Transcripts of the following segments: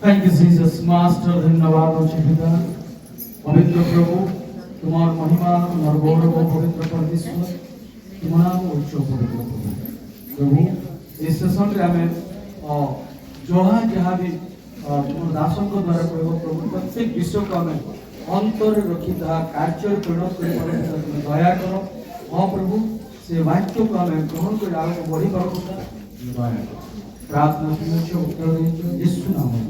Thank you, Jesus, Master. धन्यवाद होचे पिता, पवित्र प्रभु, तुम्हार महिमा, तुम्हार गौरव, पवित्र परमेश्वर, तुम्हारा उच्च पवित्र प्रभु। इस सेशन रे हमें जहाँ भी तुम दासों को द्वारा प्रभु प्रत्येक विषय को हमें अंतर रखी कार्य परिणत कर दया करो। हाँ प्रभु, से वाक्य को हमें ग्रहण कर आगे बढ़ी पार दया करो। प्रार्थना सुनिए, उत्तर दीजिए यीशु नाम में।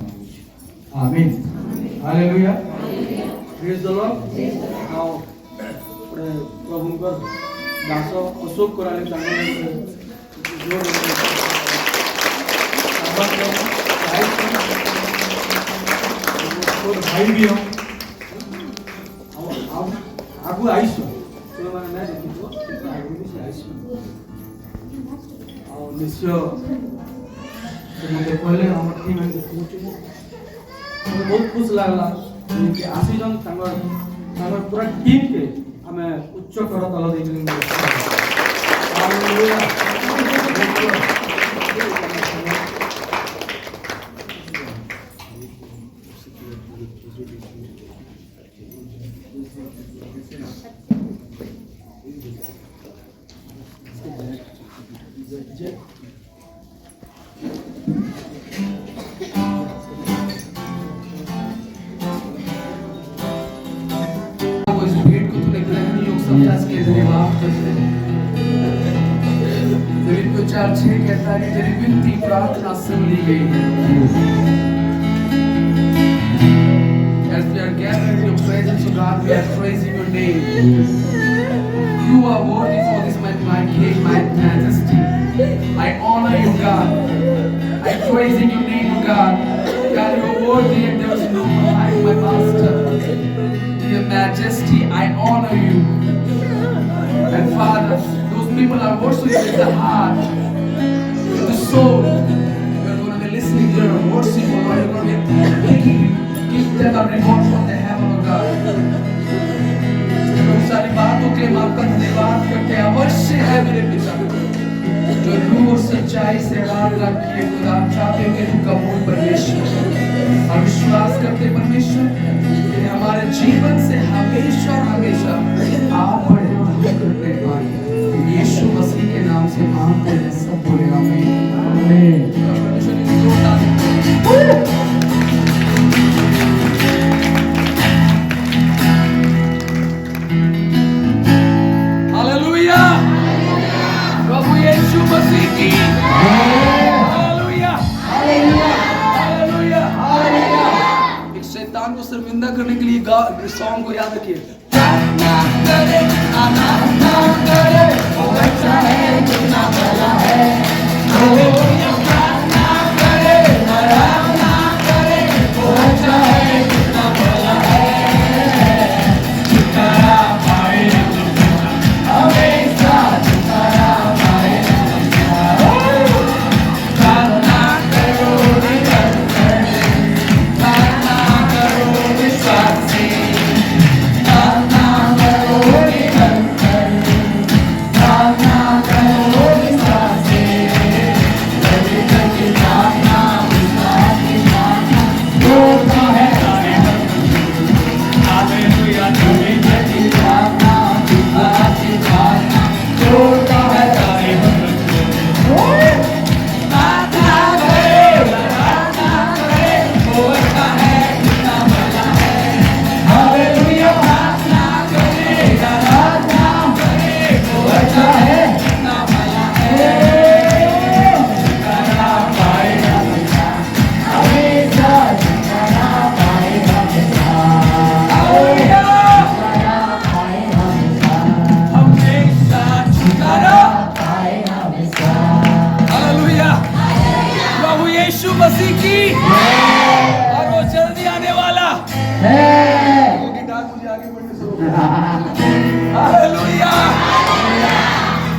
आमीन। हालेलुया। Praise the lord. नाउ प्रभु को दास अशोक कराले संगे जोर भाई भी हम आगु आइसो तो माने ना देखि तो आगु भी से आइसो और निश्चय तो मुझे कहले हम टीम में पहुंचे बहुत खुश लागला कि आसी जन तांगर पूरा टीम के हमें उच्च कर तल देली। हालेलुया। कहता है तेरी विनती प्रार्थना सुन ली गई है। As we are gathered in your presence, O God, we are praising your name. You are worthy for this, my King, my Majesty. I honor you, God. I praising your name, O God. God, you are worthy, and there is no one like my Master. Dear Majesty, I honor you. And Father, those people are worshiping with the heart. The soul, you're going to be listening to your worship, or you're going to be give them a reward from the heaven of God. बहुत सारी बातों के हम आपका धन्यवाद करते हैं। अवश्य है मेरे पिता जो रूह और सच्चाई से वादा किए खुदा चाहते हैं कि तू कबूल परमेश्वर और विश्वास करते परमेश्वर कि हमारे जीवन से हमेशा हमेशा आप बड़े करते हैं। यीशु मसीह के नाम से मांगते हैं, सब बोले आमीन। आमीन। हालेलुया। प्रभु यीशु मसीह की हालेलुया। हालेलुया। हालेलुया। हालेलुया। एक शैतान को शर्मिंदा करने के लिए सॉन्ग को याद रखिए। प्रार्थना करे, आराधना करे, वो अच्छा है, कितना भला है। हालेलुया। प्रार्थना करे, आराधना करे, वो अच्छा है, कितना भला है। छुटकारा पाए हमेशा, छुटकारा पाए हमेशा। प्रार्थना करो निरंतर, प्रार्थना करो विश्वास से।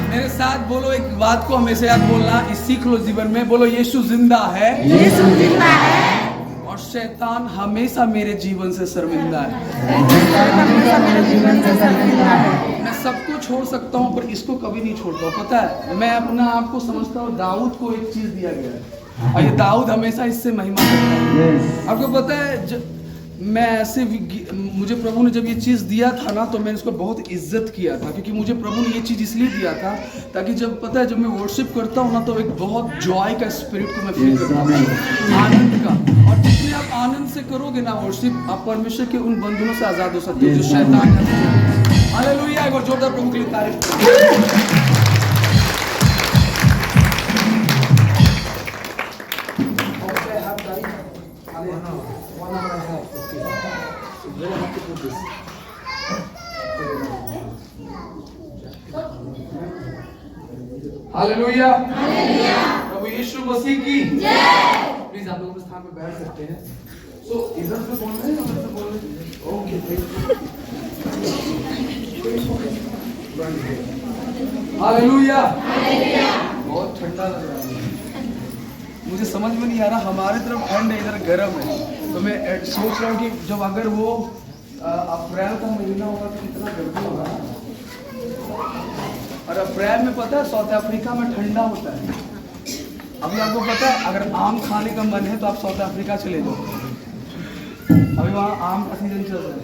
मेरे साथ बोलो एक बात को हमेशा याद बोलना, इस सीख लो जीवन में। बोलो यीशु जिंदा है, यीशु जिंदा है, और शैतान हमेशा मेरे जीवन से शर्मिंदा है। हमेशा मेरे जीवन से शर्मिंदा है। मैं सबको छोड़ सकता हूँ पर इसको कभी नहीं छोड़ता हूँ। पता है, मैं अपना आप को समझता हूँ दाऊद को एक चीज दिया गया है, और ये दाऊद हमेशा इससे महिमा करता है। Yes. आपको पता है मैं ऐसे मुझे प्रभु ने जब ये चीज़ दिया था ना, तो मैंने इसको बहुत इज्जत किया था, क्योंकि मुझे प्रभु ने ये चीज़ इसलिए दिया था ताकि जब पता है जब मैं वर्शिप करता हूँ ना, तो एक बहुत जॉय का स्पिरिट को मैं फील करता हूँ, आनंद का। और जितने आप आनंद से करोगे ना वर्शिप, आप परमेश्वर के उन बंधनों से आज़ाद हो सकते हो जो शैतान है। हालेलुया। एक और जोरदार प्रभु के लिए तारीफ। हालेलुया। प्रभु यीशु मसीह की जय। प्लीज आप लोग अपने स्थान पर बैठ सकते हैं। सो इधर से बोल रहे हैं, उधर से बोल रहे हैं? Okay, hallelujah. बहुत ठंडा लग रहा है, मुझे समझ में नहीं आ रहा, हमारे तरफ ठंड है, इधर गर्म है। तो मैं सोच रहा हूँ कि जब अगर वो अप्रैल का महीना होगा तो कितना गर्मी होगा। और अप्रैल में पता है साउथ अफ्रीका में ठंडा होता है। अभी आपको पता है अगर आम खाने का मन है तो आप साउथ अफ्रीका चले जाओ, अभी वहाँ आम का सीजन चल रहा है।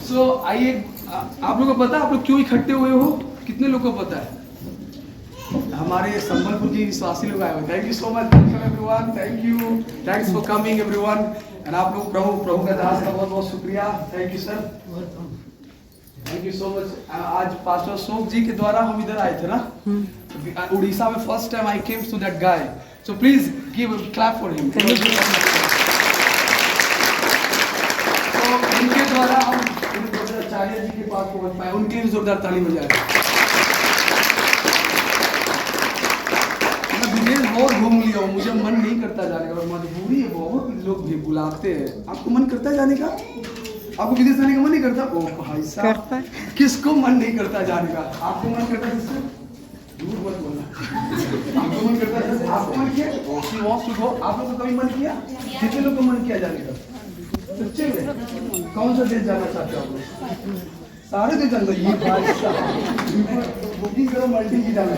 सो आइए, आप लोगों को पता है आप लोग क्यों इकट्ठे हुए हो? कितने लोग को पता है? हमारे संबलपुर के विश्वासी लोग आए हुए। Thank you so much everyone, thank you, thanks for coming everyone. And आप लोग प्रभु का दास का बहुत बहुत शुक्रिया। Thank you sir, thank you so much. आज पास्टर अशोक जी के द्वारा हम इधर आए थे ना उड़ीसा में, first time I came to that guy. So please give clap for him. तो इनके द्वारा हम आचार्य जी के पास पहुंच पाए, उनके लिए जोरदार ताली बजाएं। मैं विदेश बहुत घूम लिया हूँ, मुझे मन नहीं करता जाने का, मजबूरी है, बहुत लोग भी बुलाते हैं। आपको मन करता है जाने का? आपको विदेश जाने का मन नहीं करता? ओ भाई साहब, किसको मन नहीं करता जाने का? आपको मन करता है? झूठ मत बोलना। आपको मन करता है? आपको मन किया? आप लोग को कभी मन किया? कितने लोग को मन किया जाने का? सच्चे में? कौन सा देश जाना चाहते हो आप लोग? सारे देश जाना। ये भाई साहब बुकिंग करो, मल्टी की जाना।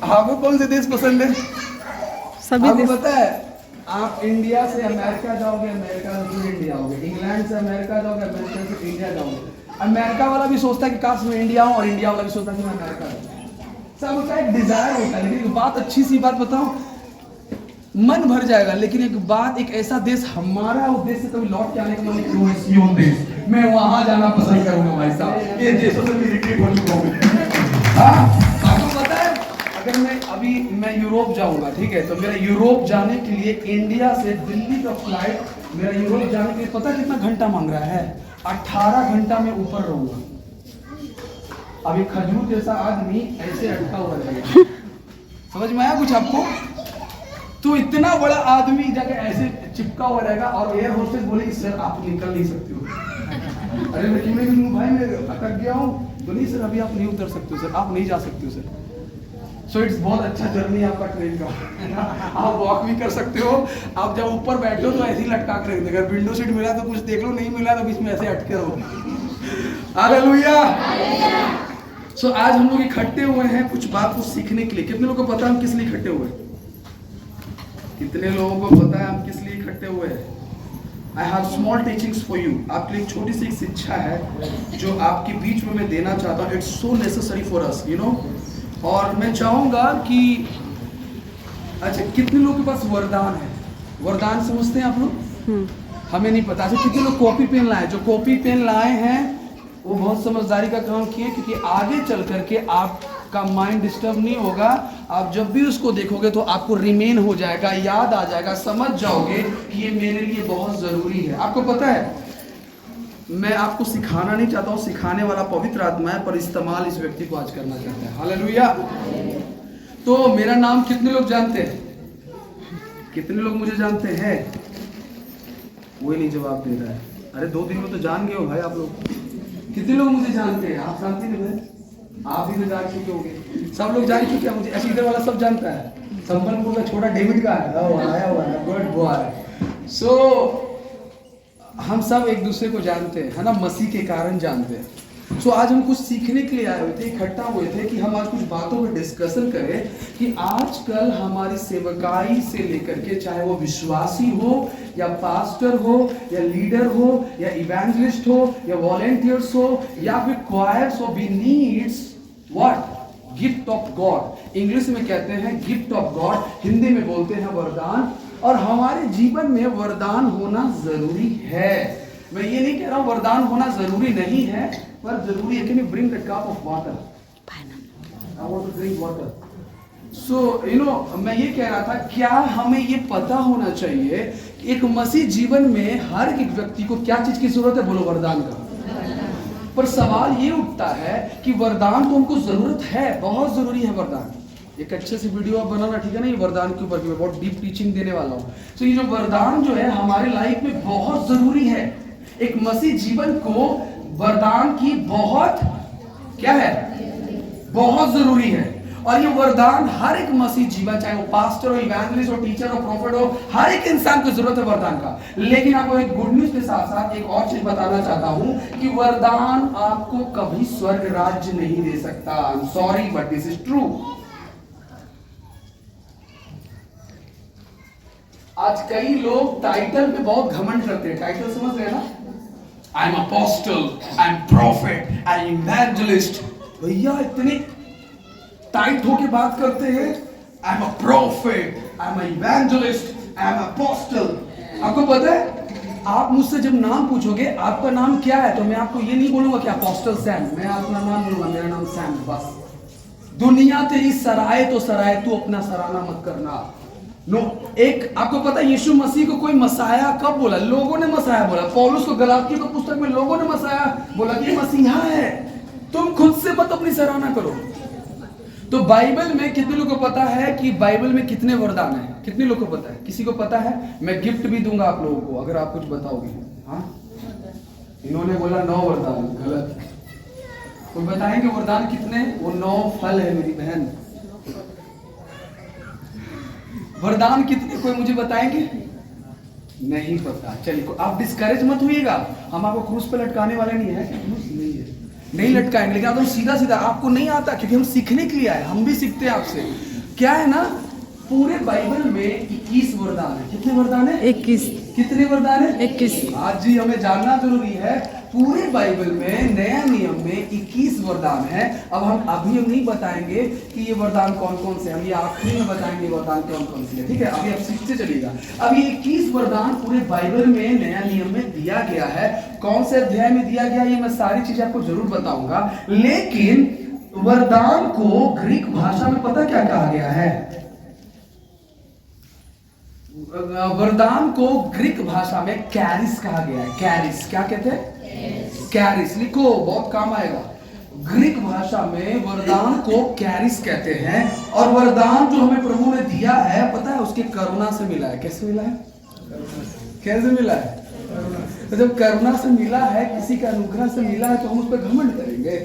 आपको कौन से देश पसंद है? सभी आपको देश। पता है आप इंडिया से अमेरिका जाओगे, अमेरिका से फिर इंडिया आओगे, इंग्लैंड से अमेरिका जाओगे, अमेरिका से इंडिया जाओगे। अमेरिका वाला भी सोचता है कि काश मैं इंडिया हूँ, और इंडिया वाला भी सोचता है कि मैं अमेरिका हूँ। सबका एक डिजायर होता है। लेकिन एक बात, अच्छी सी बात बताऊं, मन भर जाएगा, लेकिन एक बात, एक ऐसा देश हमारा उद्देश्य कभी लौट के आने का मन नहीं। यूरोप देश, मैं वहां जाना पसंद करूंगा भाई साहब। ये देशों से इरिटेट हो चुका हूं। आपको पता है अगर मैं यूरोप जाऊंगा, ठीक है, तो मेरा यूरोप जाने के लिए इंडिया से दिल्ली का फ्लाइट, मेरा यूरोप जाने के लिए पता कितना घंटा मांग रहा है? 18 घंटा में ऊपर रहूंगा। अभी खजूर जैसा आदमी ऐसे अटका हुआ रहेगा। समझ में आया कुछ आपको? तो इतना बड़ा आदमी जाके ऐसे चिपका हुआ रहेगा, और एयर होस्टेस बोलेगी सर आप निकल नहीं सकते हो। अरे मैं क्यों भाई, मैं अटक गया हूँ। तो नहीं सर, अभी आप नहीं उतर सकते हो सर, आप नहीं जा सकते हो सर। सो इट्स बहुत अच्छा जर्नी आपका ट्रेन का। आप वॉक भी कर सकते हो। आप जब ऊपर बैठे हो तो ऐसे ही लटका कर रख दे। अगर विंडो सीट मिला तो कुछ देख लो, नहीं मिला तो बीच में ऐसे अटके रहो। हालेलुया। सो आज हम लोग इकट्ठे हुए हैं कुछ बात को सीखने के लिए। कितने लोगों को पता है हम किस लिए इकट्ठे हुए? कितने लोगों को पता है हम किस लिए इकट्ठे हुए हैं? I have small teachings for you. आपके लिए छोटी सी एक शिक्षा है जो आपके बीच में मैं देना चाहता हूँ। It's so necessary for us, you know. और मैं चाहूँगा कि अच्छा, कितने लोगों के पास वरदान है? वरदान समझते हैं आप लोग? हमें नहीं पता। अच्छा, कितने लोग कॉपी पेन लाए? जो कॉपी पेन लाए हैं वो बहुत समझदारी का काम किए, क्योंकि आगे चल करके आपका माइंड डिस्टर्ब नहीं होगा। आप जब भी उसको देखोगे तो आपको रिमेन हो जाएगा, याद आ जाएगा, समझ जाओगे कि ये मेरे लिए बहुत ज़रूरी है। आपको पता है मैं आपको सिखाना नहीं चाहता हूँ, सिखाने वाला पवित्र आत्मा है, पर इस्तेमाल इस व्यक्ति को आज करना चाहता है। हालेलुया। तो मेरा नाम कितने लोग जानते हैं? कितने लोग मुझे जानते हैं? वही नहीं जवाब दे रहा है। अरे 2 दिन में तो जान गए हो भाई आप लोग। कितने लोग मुझे जानते हैं? आप जानते नहीं भाई, आप भी तो जान चुके होंगे। सब लोग जान चुके हैं मुझे। ऐसे इधर वाला सब जानता है। संबलपुर का छोटा डेविड का है, आया हुआ है, गुड बॉय। सो हम सब एक दूसरे को जानते हैं, है ना, मसीह के कारण जानते हैं। सो आज हम कुछ सीखने के लिए आए हुए थे, इकट्ठा हुए थे कि हम आज कुछ बातों पर डिस्कशन करें कि आजकल हमारी सेवकाई से लेकर के, चाहे वो विश्वासी हो या पास्टर हो या लीडर हो या इवेंजलिस्ट हो या वॉलेंटियर्स हो या फिर क्वायर्स हो, we needs what? Gift of God. English में कहते हैं गिफ्ट ऑफ गॉड, हिंदी में बोलते हैं वरदान। और हमारे जीवन में वरदान होना जरूरी है। मैं ये नहीं कह रहा हूं वरदान होना जरूरी नहीं है, पर जरूरी है। Can you bring the cup of water? I want to drink water. So you know, मैं ये कह रहा था, क्या हमें ये पता होना चाहिए कि एक मसीह जीवन में हर एक व्यक्ति को क्या चीज की जरूरत है? बोलो, वरदान का। पर सवाल ये उठता है कि वरदान तो हमको जरूरत है, बहुत जरूरी है वरदान। एक अच्छे से वीडियो आप बनाना, ठीक है ना, ये वरदान के ऊपर मैं बहुत डीप टीचिंग देने वाला हूँ। तो ये जो वरदान जो है हमारे लाइफ में बहुत जरूरी है। एक मसीह जीवन को वरदान की बहुत क्या है? बहुत जरूरी है। और ये वरदान हर एक मसीह जीवन, चाहे वो पास्टर हो, इवेंजलिस्ट हो, टीचर हो, प्रॉफिट हो, हर एक इंसान को जरूरत है वरदान का। लेकिन आपको एक गुड न्यूज के साथ साथ एक और चीज बताना चाहता हूं कि वरदान आपको कभी स्वर्ग राज्य नहीं दे सकता। I am sorry but this is true. आज कई लोग टाइटल पे बहुत घमंड करते हैं। टाइटल समझ रहे हैं ना? I am apostle, I am profit, I am evangelist. भैया इतने टाइट होके बात करते हैं। आई am a profit, I am a evangelist, I am a apostle. आपको पता है, आप मुझसे जब नाम पूछोगे आपका नाम क्या है, तो मैं आपको ये नहीं बोलूंगा कि अपोस्टल सैम। मैं अपना नाम बोलूंगा, मेरा नाम सैम, बस। दुनिया तेरी सराय तो सराय, तू अपना सराहना मत करना। नो, एक आपको पता है यीशु मसीह को कोई मसाया कब बोला? लोगों ने मसाया बोला। पौलुस को गलातियों की पुस्तक में लोगों ने मसाया बोला कि मसीहा है। तुम खुद से मत अपनी सराहना करो। तो बाइबल में कितने लोगों को पता है कि बाइबल में कितने वरदान हैं? कितने लोगों को पता है? किसी को पता है? मैं गिफ्ट भी दूंगा आप लोगों को अगर आप कुछ बताओगे। हाँ, इन्होंने बोला 9 वरदान, गलत। तो बताएंगे वरदान कितने? वो 9 फल है मेरी बहन। वरदान कितने, कोई मुझे बताएंगे? नहीं पता। चलिए, आप डिस्करेज मत होइएगा। हम आपको क्रूस पे लटकाने वाले नहीं है। क्रूस नहीं है, नहीं लटकाएंगे, लेकिन आप सीधा सीधा, आपको नहीं आता क्योंकि हम सीखने के लिए आए। हम भी सीखते हैं आपसे। क्या है ना, पूरे बाइबल में 21 वरदान है। कितने वरदान है? 21। कितने वरदान है? 21। आज जी हमें जानना जरूरी है, पूरे बाइबल में नया नियम में 21 वरदान है। अब हम नहीं बताएंगे कि ये वरदान कौन कौन से, हम ये आखिरी में बताएंगे वरदान कौन कौन से है, ठीक है? अभी आप सीखते चलिएगा। अब ये 21 वरदान पूरे बाइबल में नया नियम में दिया गया है। कौन से अध्याय में दिया गया, ये मैं सारी चीजें आपको जरूर बताऊंगा। लेकिन वरदान को ग्रीक भाषा में पता क्या कहा गया है? वरदान को ग्रीक भाषा में कैरिस कहा गया है। कैरिस, क्या कहते हैं? कैरिस। लिखो, बहुत काम आएगा। ग्रीक भाषा में वरदान को कैरिस कहते हैं। और वरदान जो हमें प्रभु ने दिया है, पता है, उसके करुणा से मिला है। कैसे मिला है? कैसे मिला है? तो जब करुणा से मिला है, किसी का अनुग्रह से मिला है, तो हम उस पर घमंड करेंगे?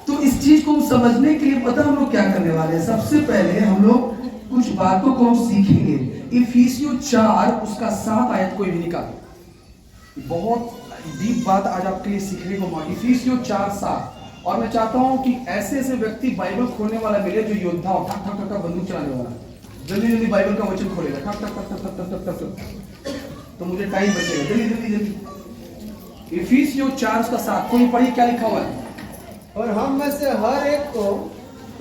तो इस चीज को हम समझने के लिए पता हम लोग क्या करने वाले हैं? सबसे पहले हम लोग कुछ बातों को हम सीखेंगे। इफिसियों 4 उसका 7 आयत कोई भी निकाल। बहुत डीप बात आज आपके लिए सीखने को मिली। इफिसियों 4:7। और मैं चाहता हूं कि ऐसे ऐसे व्यक्ति बाइबल खोलने वाला मिले जो योद्धा हो, ठक ठक ठक बंदूक चलाने वाला, जल्दी जल्दी बाइबल का वचन खोलेगा, ठक ठक ठक ठक ठक ठक ठक, तो मुझे टाइम बचेगा। जल्दी जल्दी जल्दी। इफिसियों 4 उसका 7, कोई पढ़िए क्या लिखा हुआ है? और हम में से हर एक को,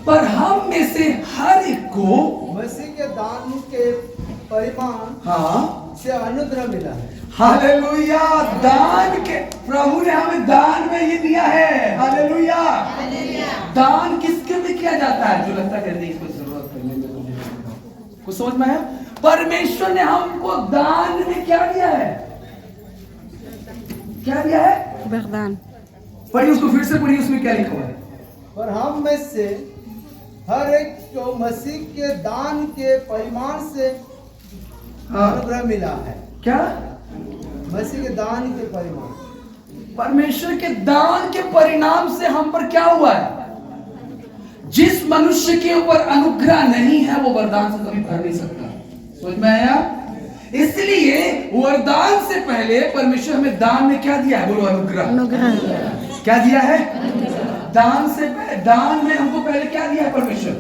पर हम में से हर एक को मसीह के दान के परिमाण हाँ से अनुग्रह मिला है। हालेलुया। दान के, प्रभु ने हमें दान में ये दिया है। हालेलुया। दान किसके में किया जाता है? जो लगता है नहीं, इसको जरूरत पड़ने में कुछ समझ में आया? परमेश्वर ने हमको दान में क्या दिया है? क्या दिया है? वरदान। पढ़िए उसको, फिर से पढ़िए, उसमें क्या लिखा हुआ है? और हम में से हर एक को मसीह के दान के परिमाण से अनुग्रह मिला है। क्या? मसीह के दान के परिमाण, परमेश्वर के दान के परिणाम से हम पर क्या हुआ है? जिस मनुष्य के ऊपर अनुग्रह नहीं है, वो वरदान से कभी भर नहीं सकता। समझ में आया? इसलिए वरदान से पहले परमेश्वर हमें दान में क्या दिया है? बोलो अनुग्रह। अनुग्रह। क्या दिया है? दान से दान में हमको पहले क्या दिया है परमेश्वर?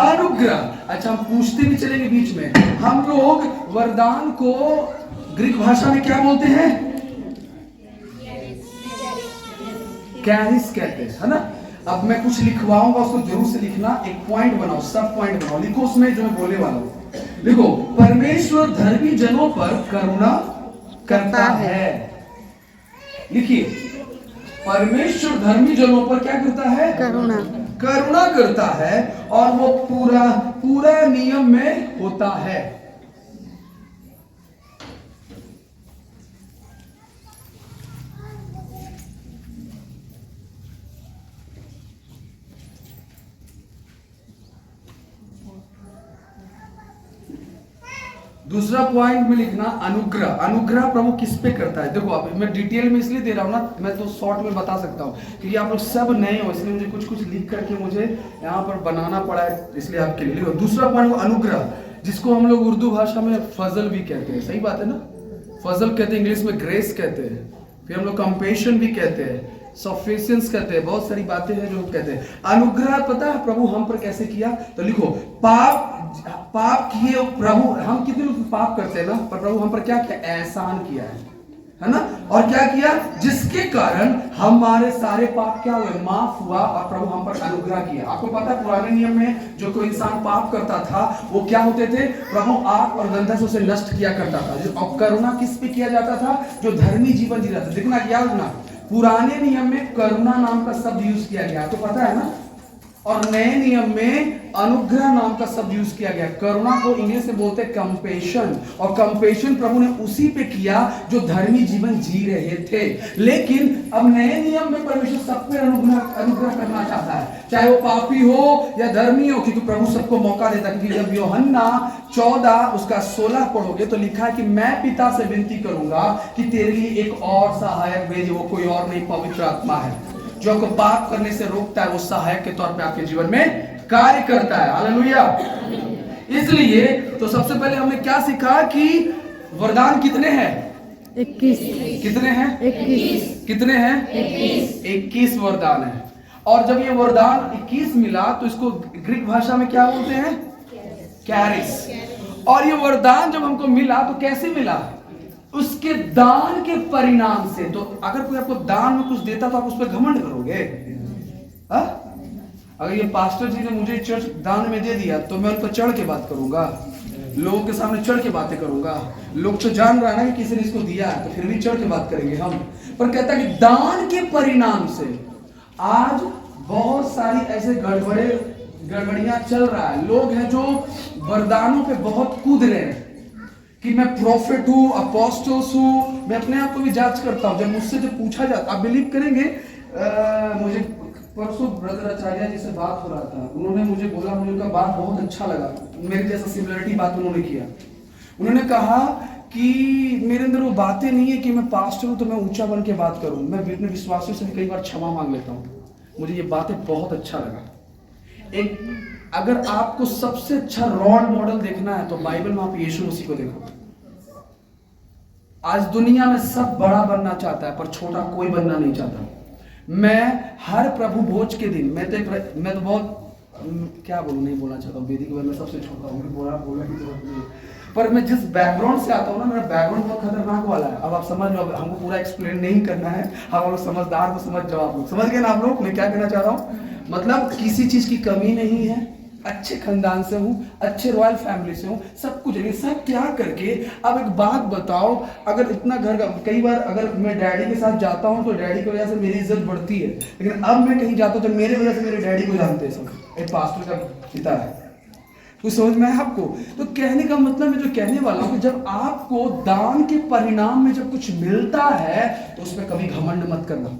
अनुग्रह। अच्छा, हम पूछते भी चलेंगे बीच में। हम लोग वरदान को ग्रीक भाषा में क्या बोलते हैं? कैरिस कहते हैं, है ना। अब मैं कुछ लिखवाऊंगा, उसको जरूर से लिखना, एक पॉइंट बनाओ, सब पॉइंट बनाओ, लिखो उसमें जो मैं बोलने वाला हूं। लिखो, परमेश्वर धर्मी जनों पर करुणा करता है। लिखिए, परमेश्वर धर्मी जनों पर क्या करता है? करुणा। करुणा करता है, और वो पूरा नियम में होता है। दूसरा पॉइंट में लिखना अनुग्रह। अनुग्रह प्रभु किस पे करता है? देखो, अब मैं डिटेल में इसलिए दे रहा हूं ना, मैं तो शॉर्ट में बता सकता हूं क्योंकि आप लोग सब नए हो, इसलिए मुझे कुछ लिख करके मुझे यहाँ पर बनाना पड़ा है, इसलिए आपके लिए। दूसरा पॉइंट अनुग्रह, जिसको हम लोग उर्दू भाषा में फजल भी कहते हैं। सही बात है ना? फजल कहते हैं, इंग्लिश में ग्रेस कहते हैं, फिर हम लोग कंपेशन भी कहते हैं, सफिशिएंस कहते हैं, बहुत सारी बातें हैं जो कहते हैं। अनुग्रह पता है प्रभु हम पर कैसे किया? तो लिखो, पाप किए प्रभु, हम कितने लोग पाप करते हैं ना, पर प्रभु हम पर क्या किया? एहसान किया है ना। और क्या किया? जिसके कारण हमारे सारे पाप क्या हुए? माफ हुआ, और प्रभु हम पर अनुग्रह किया। आपको पता है पुराने नियम में जो कोई इंसान पाप करता था वो क्या होते थे? प्रभु आग और गंधक से उसे नष्ट किया करता था। और करुणा किस पे किया जाता था? जो धर्मी जीवन जी रहा था। देखना, याद रखना, पुराने नियम में करुणा नाम का शब्द यूज किया गया, तो पता है ना। और नए नियम में अनुग्रह नाम का शब्द यूज किया गया। करुणा को इंग्लिश में बोलते हैं कंपेशन, और कंपेशन प्रभु ने उसी पे किया जो धर्मी जीवन जी रहे थे। लेकिन अब नए नियम में परमेश्वर सब पे अनुग्रह करना चाहता है, चाहे वो पापी हो या धर्मी हो, क्योंकि प्रभु सबको मौका देता है। क्योंकि जब यूहन्ना 14 उसका 16 पढ़ोगे तो लिखा है कि मैं पिता से विनती करूंगा कि तेरे लिए एक और सहायक भेजे, वो कोई और नहीं, पवित्र आत्मा है, जो आपको पाप करने से रोकता है। वो सहायक के तौर पे आपके जीवन में कार्य करता है। हालेलुया। इसलिए तो सबसे पहले हमने क्या सीखा कि वरदान कितने हैं? 21। कितने हैं? 21। कितने हैं? 21 वरदान है। और जब ये वरदान 21 मिला तो इसको ग्रीक भाषा में क्या बोलते हैं? कैरिस। और ये वरदान जब हमको मिला तो कैसे मिला? उसके दान के परिणाम से। तो अगर कोई आपको दान में कुछ देता तो आप उस पर घमंड करोगे? अगर ये पास्टर जी ने मुझे चर्च दान में दे दिया तो मैं उन पर चढ़ के बात करूंगा, लोगों के सामने चढ़ के बातें करूंगा। लोग तो जान रहा है ना कि किसी ने इसको दिया है, तो फिर भी चढ़ के बात करेंगे हम। पर कहता है कि दान के परिणाम से आज बहुत सारी ऐसे गड़बड़ियां चल रहा है। लोग हैं जो वरदानों पे बहुत कूद रहे हैं कि मैं प्रॉफिट हूँ, अपोस्टल्स हूँ। मैं अपने आप को भी जांच करता हूँ। जब मुझसे जब पूछा जाता, आप बिलीव करेंगे, मुझे परसों ब्रदर आचार्य जी से बात हो रहा था, उन्होंने मुझे बोला, मुझे उनका बात बहुत अच्छा लगा, मेरे जैसा सिमिलरिटी बात उन्होंने किया। उन्होंने कहा कि मेरे अंदर वो बातें नहीं है कि मैं पास्टर हूँ तो मैं ऊंचा बन के बात करूँ, मैं अपने विश्वासियों से भी कई बार क्षमा मांग लेता हूँ। मुझे ये बातें बहुत अच्छा लगा। अगर आपको सबसे अच्छा रोल मॉडल देखना है तो बाइबल में आप यीशु मसीह को देखो। आज दुनिया में सब बड़ा बनना चाहता है पर छोटा कोई बनना नहीं चाहता। मैं हर प्रभु भोज के दिन मैं तो बहुत क्या बोलूं, नहीं बोलना चाहता हूँ, वेदिक में सबसे छोटा हूँ, बोलने की जरूरत नहीं है। पर मैं जिस बैकग्राउंड से आता हूँ ना, मेरा बैकग्राउंड बहुत खतरनाक वाला है। अब आप समझ लो, हमको पूरा एक्सप्लेन नहीं करना है, हम लोग समझदार तो समझ जाओ। आप लोग समझ गए ना आप लोग मैं क्या कहना चाह रहा हूँ? मतलब किसी चीज की कमी नहीं है, अच्छे खानदान से हूँ, अच्छे रॉयल फैमिली से हूँ, सब कुछ है। सब क्या करके अब एक बात बताओ, अगर इतना घर का, कई बार अगर मैं डैडी के साथ जाता हूँ तो डैडी की वजह से मेरी इज्जत बढ़ती है, लेकिन अब मैं कहीं जाता हूँ तो मेरे वजह से मेरे डैडी को जानते हैं सब, एक पास्टर का पिता है। तो समझ में है आपको? तो कहने का मतलब मैं जो कहने वाला हूँ कि जब आपको दान के परिणाम में जब कुछ मिलता है तो उसमें कभी घमंड मत करना।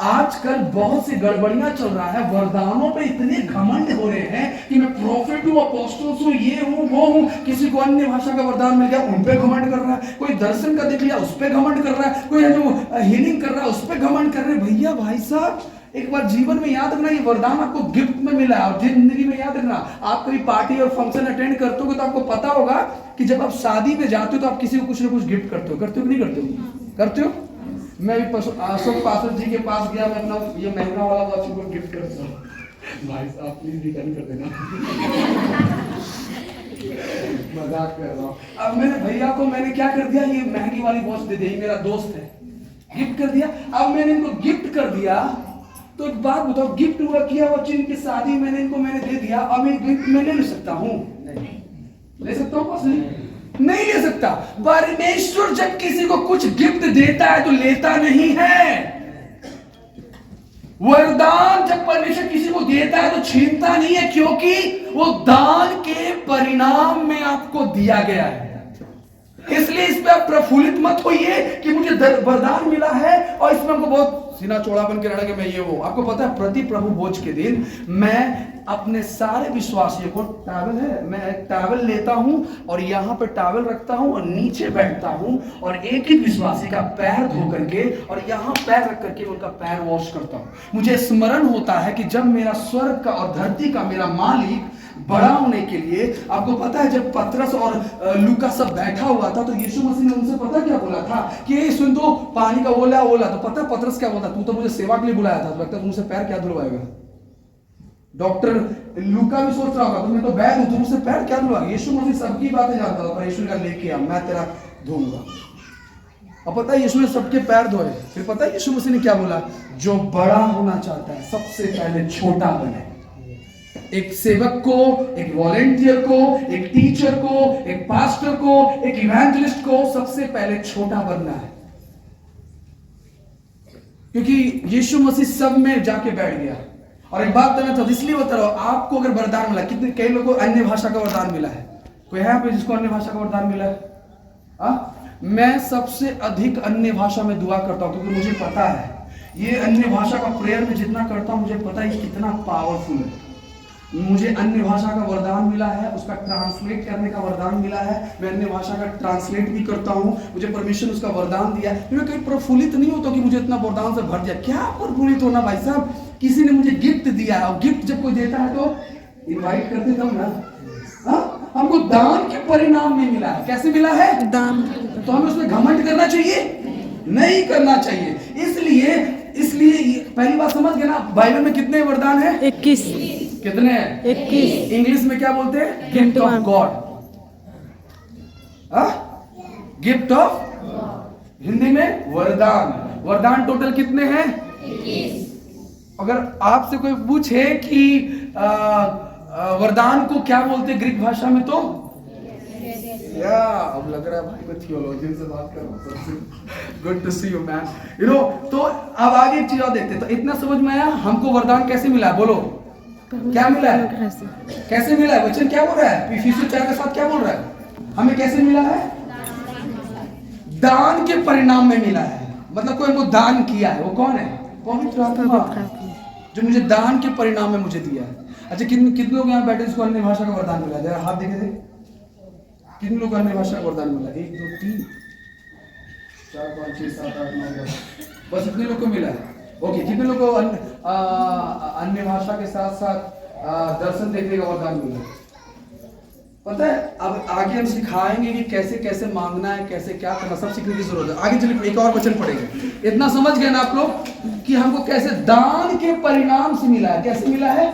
आजकल बहुत सी गड़बड़ियां चल रहा है, वरदानों पे इतने घमंड हो रहे हैं कि मैं प्रॉफिट हूँ, अपोस्टल्स हूँ, ये हूँ, वो हूँ। किसी को अन्य भाषा का वरदान मिल गया उन पे घमंड कर रहा है, कोई दर्शन का देख लिया उस पे घमंड कर रहा है, कोई जो हीलिंग कर रहा है उस पे घमंड कर रहे हैं। भैया भाई साहब, एक बार जीवन में याद रखना, ये वरदान आपको गिफ्ट में मिला है। और जिंदगी में याद रखना, आप कभी पार्टी और फंक्शन अटेंड करते हो तो आपको पता होगा कि जब आप शादी में जाते हो तो आप किसी को कुछ ना कुछ गिफ्ट करते हो कि नहीं करते हो? करते हो? मैं भी अशोक पासवान जी के पास गया, मैं अपना ये महंगा वाला वॉच को गिफ्ट करता हूँ। भाई साहब प्लीज रिटर्न कर देना। मजाक कर रहा हूँ। अब मैंने भैया को मैंने क्या कर दिया, ये महंगी वाली वॉच दे दी, मेरा दोस्त है, गिफ्ट कर दिया। अब मैंने इनको गिफ्ट कर दिया तो एक बात बताओ, गिफ्ट हुआ किया वो चीज की शादी मैंने दे दिया, अब एक गिफ्ट मैं ले सकता हूँ? ले सकता हूँ? नहीं ले सकता। परमेश्वर जब किसी को कुछ गिफ्ट देता है तो लेता नहीं है। वरदान जब परमेश्वर किसी को देता है तो छीनता नहीं है, क्योंकि वो दान के परिणाम में आपको दिया गया है। इसलिए इस पे आप प्रफुल्लित मत होइए कि मुझे वरदान मिला है और इसमें हमको बहुत सीना चौड़ा बन के रहना कि मैं ये वो। आपको पता है प्रति प्रभु भोज के दिन मैं अपने सारे विश्वासियों को टॉवल है, मैं एक टॉवल लेता हूं और यहाँ पे टॉवल रखता हूं और नीचे बैठता हूं और एक ही विश्वासी का पैर धो करके और यहाँ पैर रख करके उनका पैर वॉश करता हूं। मुझे स्मरण होता है कि जब मेरा स्वर्ग का और धरती का मेरा मालिक बड़ा होने के लिए, आपको पता है जब पतरस और लूका सब बैठा हुआ था तो यीशु मसीह ने उनसे पता क्या बोला था कि सुन तो पानी का ओला तो पता पतरस क्या बोला, तू तो मुझे सेवा के लिए बुलाया था, लगता है तुमसे पैर क्या धुलवाएगा। डॉक्टर लूका भी सोच रहा होगा तुम्हें तो बैग हूं, तुमसे पैर क्या धुलवाएगा। यीशु मसीह सबकी बातें जानता था, परमेश्वर का लेके आ, मैं तेरा धोऊंगा। अब पता है यीशु ने सबके पैर धोए, फिर पता है यीशु मसीह ने क्या बोला, जो बड़ा होना चाहता है सबसे पहले छोटा बने। एक सेवक को, एक वॉलेंटियर को, एक टीचर को, एक पास्टर को, एक इवेंजलिस्ट को सबसे पहले छोटा बनना है, क्योंकि यीशु मसीह सब में जाके बैठ गया। और एक बात बताना चाहता, इसलिए बता रहा हूं, आपको अगर वरदान मिला, कितने कई लोगों को अन्य भाषा का वरदान मिला है? कोई है यहाँ पे जिसको अन्य भाषा का वरदान मिला है? मैं सबसे अधिक अन्य भाषा में दुआ करता हूं, क्योंकि मुझे पता है ये अन्य भाषा का प्रेयर में जितना करता हूं मुझे पता है कितना पावरफुल है। मुझे अन्य भाषा का वरदान मिला है, उसका ट्रांसलेट करने का वरदान मिला है, मैं अन्य भाषा का ट्रांसलेट भी करता हूं, मुझे परमेश्वर उसका वरदान दिया है। मैं कहीं प्रफुल्लित नहीं होता कि मुझे इतना वरदान से भर दिया। क्या प्रफुल्लित होना भाई साहब, किसी ने मुझे गिफ्ट दिया है और गिफ्ट जब कोई देता है तो इनवाइट करते तब ना। हमको दान के परिणाम में मिला है। कैसे मिला है? दान। तो हमें उसमें घमंड करना चाहिए? नहीं करना चाहिए। इसलिए पहली बात समझ गए ना, बाइबल में कितने वरदान है? 21। कितने हैं? 21। इंग्लिश में क्या बोलते हैं? Gift of God. Gift of, Hindi में वरदान टोटल कितने हैं? 21। अगर आपसे कोई पूछे कि वरदान को क्या बोलते हैं ग्रीक भाषा में, तो या अब लग रहा है भाई मैं थियोलॉजियन से बात कर रहा हूँ। Good to see you man, you know. तो अब आगे एक चीज और देखते हैं। तो इतना समझ में आया हमको वरदान कैसे मिला? बोलो क्या मिला है? कैसे मिला है? वचन क्या बोल रहा है? इफिसियों 4 के साथ क्या बोल रहा है? हमें कैसे मिला है? दान के परिणाम में मिला है। मतलब कोई हमको दान किया है, वो कौन है? पवित्र आत्मा, जो मुझे दान के परिणाम में मुझे दिया है। अच्छा कितने लोग यहाँ बैठे जिसको अन्य भाषा का वरदान मिला? जरा हाथ देखे थे, कितने लोग अन्य भाषा का वरदान मिला? 1 2 3 4 5 6 7 8 9 10, बस इतने लोग को मिला है। ओके, कितने लोग को अन्य भाषा के साथ साथ दर्शन देखने का वरदान मिला? पता है अब आगे हम सिखाएंगे कि कैसे कैसे मांगना है, कैसे क्या करना, सब सीखने की जरूरत है। आगे चलिए एक और वचन पढ़ेंगे। इतना समझ गए ना आप लोग कि हमको कैसे दान के परिणाम से मिला है? कैसे मिला है?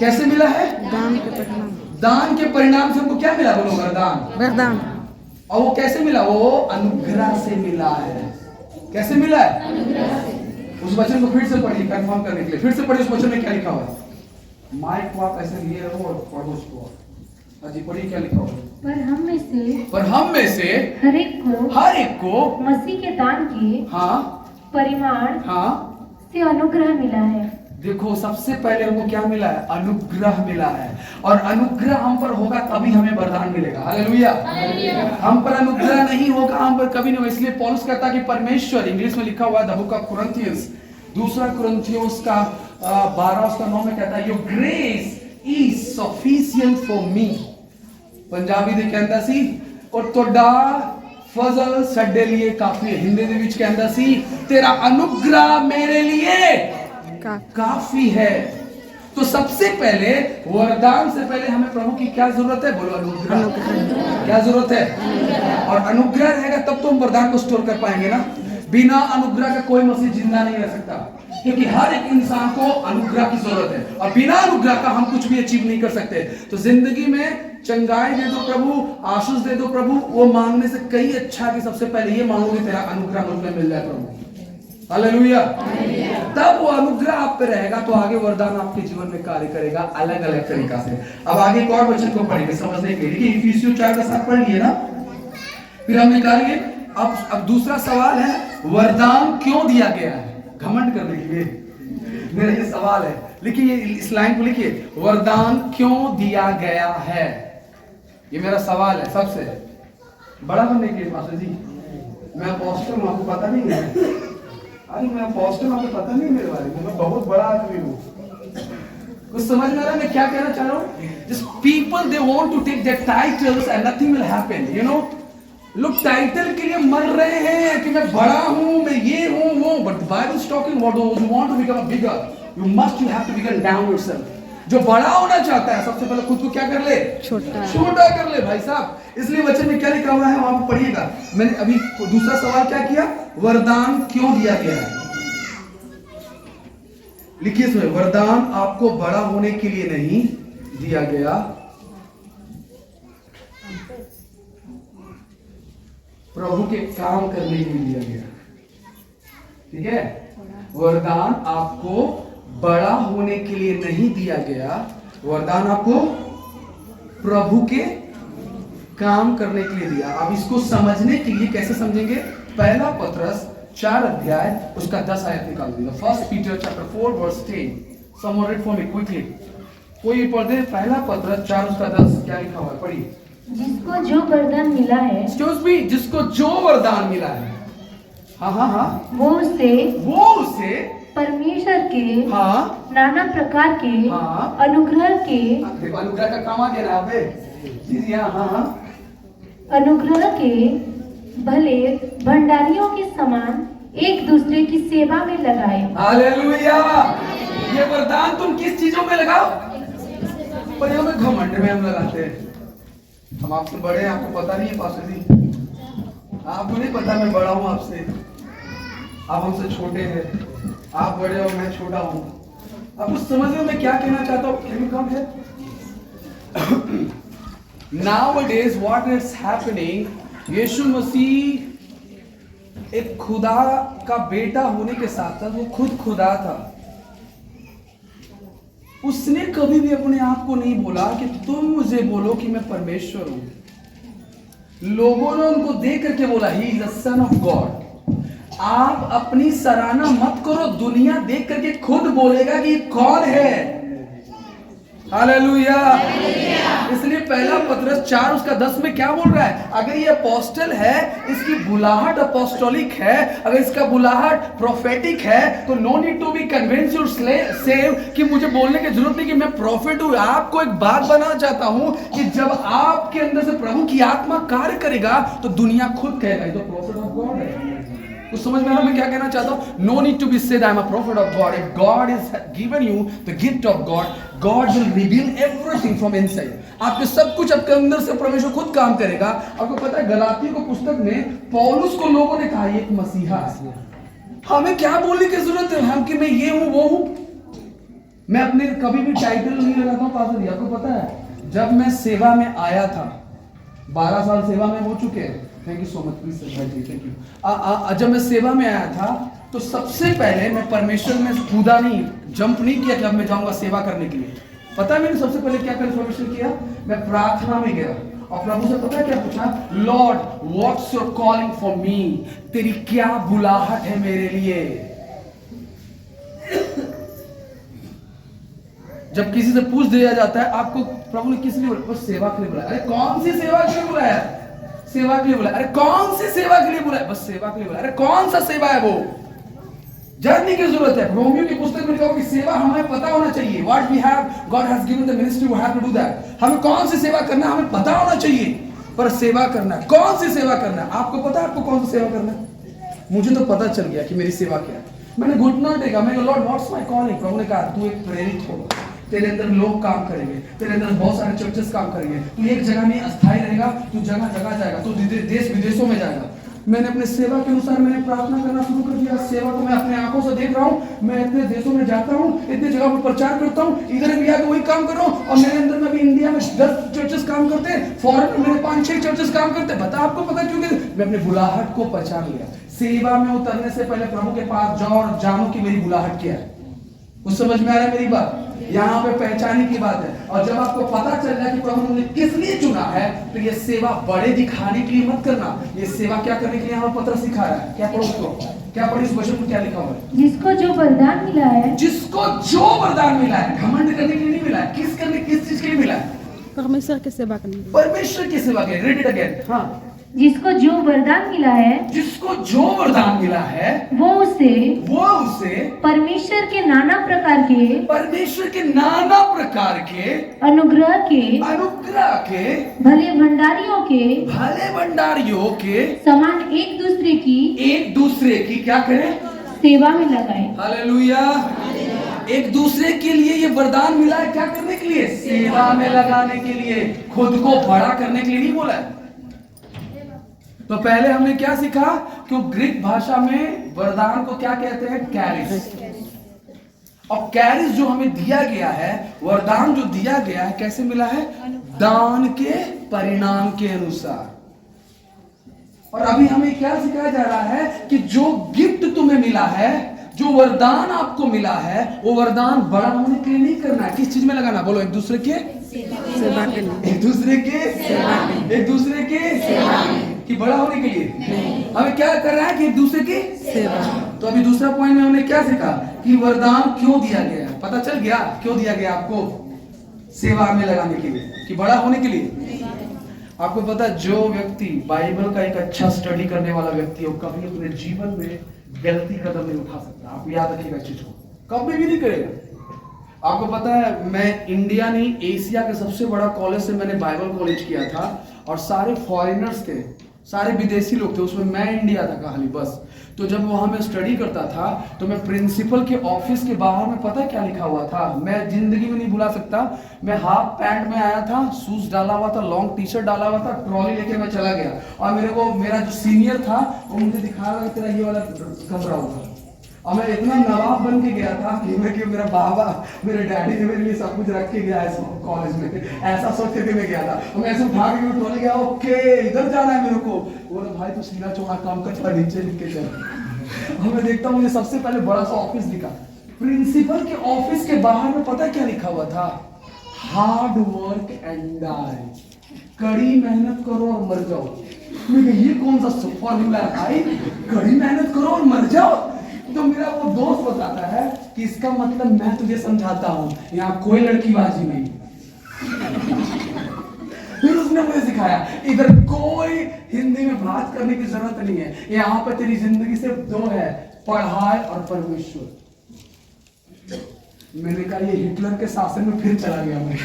कैसे मिला है? दान के परिणाम। दान के परिणाम से हमको क्या मिला? बोलो वरदान। और वो कैसे मिला? वो अनुग्रह से मिला है। कैसे मिला है? उस वचन को फिर से पढ़िए कंफर्म करने के लिए। फिर से पढ़िए उस वचन में क्या लिखा हुआ है। माइक को आप ऐसे लिए रहो और पढ़ो उसको। जी पढ़िए क्या लिखा हुआ है। पर हम में से हर एक को मसीह के दान के परिमाण से अनुग्रह मिला है। देखो सबसे पहले हमको क्या मिला है? अनुग्रह मिला है। और अनुग्रह हम पर होगा तभी हमें वरदान मिलेगा। हालेलुया। हम पर अनुग्रह नहीं होगा, हम पर कभी नहीं। इसलिए पौलुस कहता है कि परमेश्वर, इंग्लिश में लिखा हुआ है द बुक ऑफ कोरिंथियंस, 2 कोरिंथियोस का 12:9 में कहता है your grace is sufficient for me. Punjabi ਦੇ ਕਹਿੰਦਾ ਸੀ ਔਰ ਤੁਹਾਡਾ ਫਜ਼ਲ ਸਾਡੇ लिए काफी है। हिंदी ਦੇ ਵਿੱਚ ਕਹਿੰਦਾ ਸੀ तेरा अनुग्रह मेरे लिए काफी है। तो सबसे पहले वरदान से पहले हमें प्रभु की क्या जरूरत है? बोलो अनुग्रह। क्या जरूरत है? और अनुग्रह रहेगा तब तो हम वरदान को स्टोर कर पाएंगे ना। बिना अनुग्रह का कोई मसीह जिंदा नहीं रह सकता, क्योंकि हर एक इंसान को अनुग्रह की जरूरत है और बिना अनुग्रह का हम कुछ भी अचीव नहीं कर सकते। तो जिंदगी में चंगाई दे दो प्रभु, आशीष दे दो प्रभु, वो मांगने से कई अच्छा कि सबसे पहले ये मांगो कि तेरा अनुग्रह मुझ में मिल जाए प्रभु। हालेलुया। तब वो अनुग्रह आप पे रहेगा तो आगे वरदान आपके जीवन में कार्य करेगा अलग अलग तरीका से। अब आगे एक और वचन को पढ़ेंगे समझने के लिए। इफिसियों 4:7 पढ़ लिए ना, फिर हम निकालेंगे। अब दूसरा सवाल है, वरदान क्यों दिया गया है? घमंड करने के लिए? मेरा ये सवाल है, लिखिए इस लाइन को लिखिए, वरदान क्यों दिया गया है? ये मेरा सवाल है। सबसे बड़ा बनने के लिए पास्टर जी, मैं अपोस्टल हूं, आपको पता नहीं है? अरे मैं अपोस्टल हूं, आपको पता नहीं मेरे बारे में? मैं बहुत बड़ा आदमी हूं। कुछ समझ में आ रहा है मैं क्या कहना चाह रहा हूं? Just people they want to take their titles and nothing will happen, you know? लोग टाइटल के लिए मर रहे हैं कि मैं बड़ा हूं, मैं ये हूं वो, but the Bible is talking about those who want to become a bigger, you have to become down yourself. जो बड़ा होना चाहता है सबसे पहले खुद को क्या कर ले? छोटा कर ले भाई साहब। इसलिए वचन में क्या लिखा हुआ है वहां पर पढ़िएगा। मैंने अभी दूसरा सवाल क्या किया? वरदान क्यों दिया गया है? लिखिए इसमें, वरदान आपको बड़ा होने के लिए नहीं दिया गया, प्रभु के काम करने के लिए दिया गया। ठीक है? वरदान आपको बड़ा होने के लिए नहीं दिया गया, वरदान आपको प्रभु के काम करने के लिए दिया। अब इसको समझने के लिए कैसे समझेंगे? पहला पत्रस 4 उसका 10 आयत निकाल दीजिए। 1 Peter chapter 4:10। Someone read for me quickly। कोई पढ़ दे। पहला पत्रस 4 उसका 10 क्या लिखा हुआ है? पढ़िए। जिसको जो वरदान मिला है, जिसको जो वरदान मिला है, हाँ, वो उसे परमेश्वर के नाना प्रकार के अनुग्रह के, देखो अनुग्रह का काम आ गया ना पे, अनुग्रह के भले भंडारियों के समान एक दूसरे की सेवा में लगाए। हालेलुया। ये वरदान तुम किस चीजों में लगाओ? पर हमें घमंड में हम लगाते हैं। हम आपसे बड़े हैं, आपको पता नहीं है पास्टर जी, आपको नहीं पता मैं बड़ा हूं आपसे, आप हमसे छोटे हैं। आप बड़े हो, मैं छोटा हूं। अब कुछ समझ में मैं क्या कहना चाहता हूं? Can you come here? Nowadays what is happening, यीशु मसीह एक खुदा का बेटा होने के साथ साथ वो खुद खुदा था। उसने कभी भी अपने आप को नहीं बोला कि तुम मुझे बोलो कि मैं परमेश्वर हूं। लोगों ने उनको देख करके बोला he is the son of God. आप अपनी सराहना मत करो, दुनिया देख करके खुद बोलेगा कि कौन है। हालेलुया। इसलिए पहला पत्रस 4 उसका 10 में क्या बोल रहा है? अगर ये अपोस्टल है, इसकी बुलाहट अपोस्टोलिक है, अगर इसका बुलाहट प्रोफेटिक है, तो no need to be convince yourself कि मुझे बोलने की जरूरत नहीं कि मैं प्रॉफिट हूं। आपको एक बात बनाना चाहता हूं कि जब आपके अंदर से प्रभु की आत्मा कार्य करेगा तो दुनिया खुद कहेगा ये तो प्रॉफिट ऑफ गॉड है। तो समझ में आ रहा मैं क्या कहना चाहता हूं? No need to be said I am a prophet of God. If God is given you the gift of God, God will reveal everything from inside. आपके सब कुछ आपके अंदर से परमेश्वर खुद काम करेगा। आपको पता है गलातियों को पुस्तक में पौलुस को लोगों ने कहा ये एक मसीहा है। हमें क्या बोलने की जरूरत है हम कि मैं ये हूं वो हूं? मैं अपने कभी भी टाइटल नहीं लगाता हूं पास्टर जी। आपको पता है जब मैं सेवा में आया था, 12 साल सेवा में हो चुके हैं। Thank you so much, please thank you. जब मैं सेवा में आया था तो सबसे पहले मैं परमेश्वर में कूदा नहीं, जंप नहीं किया कि अब मैं जाऊंगा सेवा करने के लिए। पता है मैंने सबसे पहले क्या परमेश्वर किया? मैं प्रार्थना में गया और प्रभु से पता है क्या पूछा? Lord what's your calling for me? तेरी क्या बुलाहट है मेरे लिए? जब किसी से पूछ दिया जाता है आपको प्रभु ने किस लिए बोला? बस सेवा के लिए बुलाया। अरे कौन सी सेवा के लिए बुलाया? सेवा के लिए बुलाया। अरे कौन सी सेवा के लिए बुलाया? बस सेवा के लिए बुलाया। अरे कौन सा सेवा है वो? जानने की जरूरत है। रोमियो की पुस्तक में लिखा है कि सेवा हमें पता होना चाहिए। What we have, God has given the ministry, we have to do that. हमें कौन सी सेवा करना है हमें पता होना चाहिए। पर सेवा करना कौन सी सेवा करना है? आपको पता है आपको कौन सी सेवा करना है? मुझे तो पता चल गया कि मेरी सेवा क्या है। मैंने घुटना टेका, मैं कहा लॉर्ड व्हाट्स माय कॉलिंग। प्रभु ने कहा तू एक प्रेरित होगा, तेरे अंदर लोग काम करेंगे, तेरे अंदर बहुत सारे चर्चेस काम करेंगे, तू एक जगह नहीं अस्थायी रहेगा, तू जगह जगह जाएगा, तू देश विदेशों में जाएगा। मैंने अपने सेवा के अनुसार मैंने प्रार्थना करना शुरू कर दिया। सेवा को मैं अपने आंखों से देख रहा हूँ, मैं इतने देशों में जाता हूँ, इतने जगह पर प्रचार करता हूँ, इधर भी आके वही काम कर रहा हूँ। और मेरे अंदर में भी इंडिया में 10 चर्चेस काम करते हैं, फॉरेन में मेरे 5-6 चर्चेस काम करते हैं। बता आपको पता क्यों? मैं अपने बुलाहट को पहचान लिया। सेवा में उतरने से पहले प्रभु के पास जाओ और जानो कि मेरी बुलाहट क्या है। कुछ समझ में आ रहा है मेरी बात? यहाँ पे पहचाने की बात है। और जब आपको पता चल जाए कि प्रभु ने किस लिए चुना है, तो ये सेवा बड़े दिखाने के लिए मत करना। ये सेवा क्या करने के लिए यहाँ पत्र सिखा रहा है। क्या पढ़ो उसको, क्या पढ़ी इस वचन में क्या लिखा हुआ है? जिसको जो वरदान मिला है, जिसको जो वरदान मिला है, घमंड करने के लिए नहीं मिला है। किस चीज के लिए मिला है? परमेश्वर की सेवा करने। परमेश्वर की सेवा के लिए। Read it again. हाँ, जिसको जो वरदान मिला है, जिसको जो वरदान मिला है, वो उसे परमेश्वर के नाना प्रकार के अनुग्रह के भले भंडारियों के समान एक दूसरे की क्या करें? सेवा में लगाए। हालेलुया। एक दूसरे के लिए ये वरदान मिला है, क्या करने के लिए? सेवा में लगाने के लिए, खुद को बड़ा करने के लिए नहीं बोला है। तो पहले हमने क्या सीखा? कि ग्रीक भाषा में वरदान को क्या कहते हैं? कैरिस। और कैरिस जो हमें दिया गया है, वरदान जो दिया गया है, कैसे मिला है? दान के परिणाम के अनुसार। और अभी हमें क्या सिखाया जा रहा है? कि जो गिफ्ट तुम्हें मिला है, जो वरदान आपको मिला है, वो वरदान बड़ा होने के लिए नहीं करना है। किस चीज में लगाना? बोलो, एक दूसरे के सेवा के लिए, एक दूसरे के कि बड़ा होने के लिए। हमें क्या कर रहा है? कि एक दूसरे की सेवा। तो अभी दूसरा पॉइंट में हमने क्या सीखा? कि वरदान क्यों दिया गया है। पता चल गया क्यों दिया गया आपको? सेवा में लगाने के लिए, कि बड़ा होने के लिए। आपको पता है, जो व्यक्ति बाइबल का एक अच्छा स्टडी करने वाला व्यक्ति हो, कभी अपने जीवन में गलती कदम नहीं उठा सकता। आप याद रखिएगा इस चीज को, कभी भी नहीं करेगा। आपको पता है, मैं इंडिया नहीं, एशिया के सबसे बड़ा कॉलेज से मैंने बाइबल कॉलेज किया था, और सारे फॉरेनर्स थे, सारे विदेशी लोग थे, उसमें मैं इंडिया था खाली बस। तो जब वहां मैं स्टडी करता था, तो मैं प्रिंसिपल के ऑफिस के बाहर में पता क्या लिखा हुआ था? मैं जिंदगी में नहीं भुला सकता। मैं हाफ पैंट में आया था, शूज डाला हुआ था, लॉन्ग टी शर्ट डाला हुआ था, ट्रॉली लेके मैं चला गया। और मेरे को मेरा जो सीनियर था, वो मुझे दिखा रहा था तेरा ये वाला कमरा होगा। और मैं इतना नवाब बन के गया था कि मेरा बाबा, मेरे डैडी ने मेरे लिए सब कुछ रख के गया है कॉलेज में, ऐसा सोच के मैं गया था। और मैं ऐसे भाग के ट्रॉली गया, ओके इधर जाना है मेरे को। बोला भाई तू सीधा चौड़ा काम कर, थोड़ा नीचे लिख के चल। और मैं देखता हूँ, मुझे सबसे पहले बड़ा सा ऑफिस दिखा। प्रिंसिपल के ऑफिस के बाहर में पता क्या लिखा हुआ था? हार्ड वर्क एंड डाई, कड़ी मेहनत करो और मर जाओ। मैं ये कौन सा फॉर्मूला है भाई? कड़ी मेहनत करो और मर जाओ। तो मेरा वो दोस्त बताता है कि इसका मतलब मैं तुझे समझाता हूँ, यहाँ कोई लड़कीबाजी नहीं। फिर उसने मुझे सिखाया, इधर कोई हिंदी में बात करने की जरूरत नहीं है, यहाँ पे तेरी जिंदगी सिर्फ दो है, पढ़ाई और परमेश्वर। मैंने कहा ये हिटलर के शासन में फिर चला गया मैं।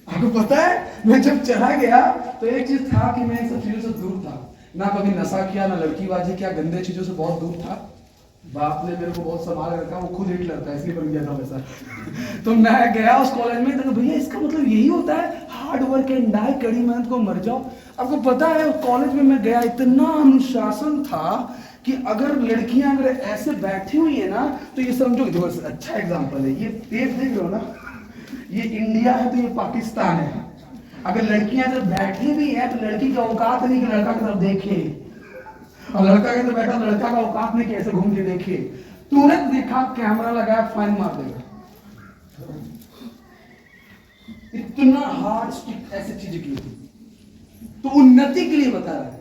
आपको पता है, मैं जब चला गया तो एक चीज था कि मैं इन सब चीजों से दूर था। ना कभी नशा किया, ना लड़कीबाजी किया, गंदे चीजों से बहुत दूर था। बाप ने मेरे को बहुत संभाल रखा, वो खुद हिटलर था इसलिए बन गया था वैसा। तो मैं गया उस कॉलेज में, तो भैया इसका मतलब यही होता है, हार्ड वर्क एंड डाई, कड़ी मेहनत को मर जाओ। आपको पता है कॉलेज में मैं गया, इतना अनुशासन था कि अगर लड़कियां अगर ऐसे बैठी हुई है ना, तो ये समझो, देखो अच्छा एग्जाम्पल है, ये पेज देख रहे हो ना, ये इंडिया है तो ये पाकिस्तान है। अगर लड़कियां अगर बैठी भी है तो लड़की का औकात नहीं कि लड़का की तरफ देखे, और लड़का के तरफ बैठा लड़का का औकात नहीं कि ऐसे घूम के देखे। तुरंत देखा कैमरा लगाया, फाइन मार देगा। इतना हार्ड स्ट्रिक्ट ऐसी चीजें की थी। तो उन्नति के लिए बता रहा है।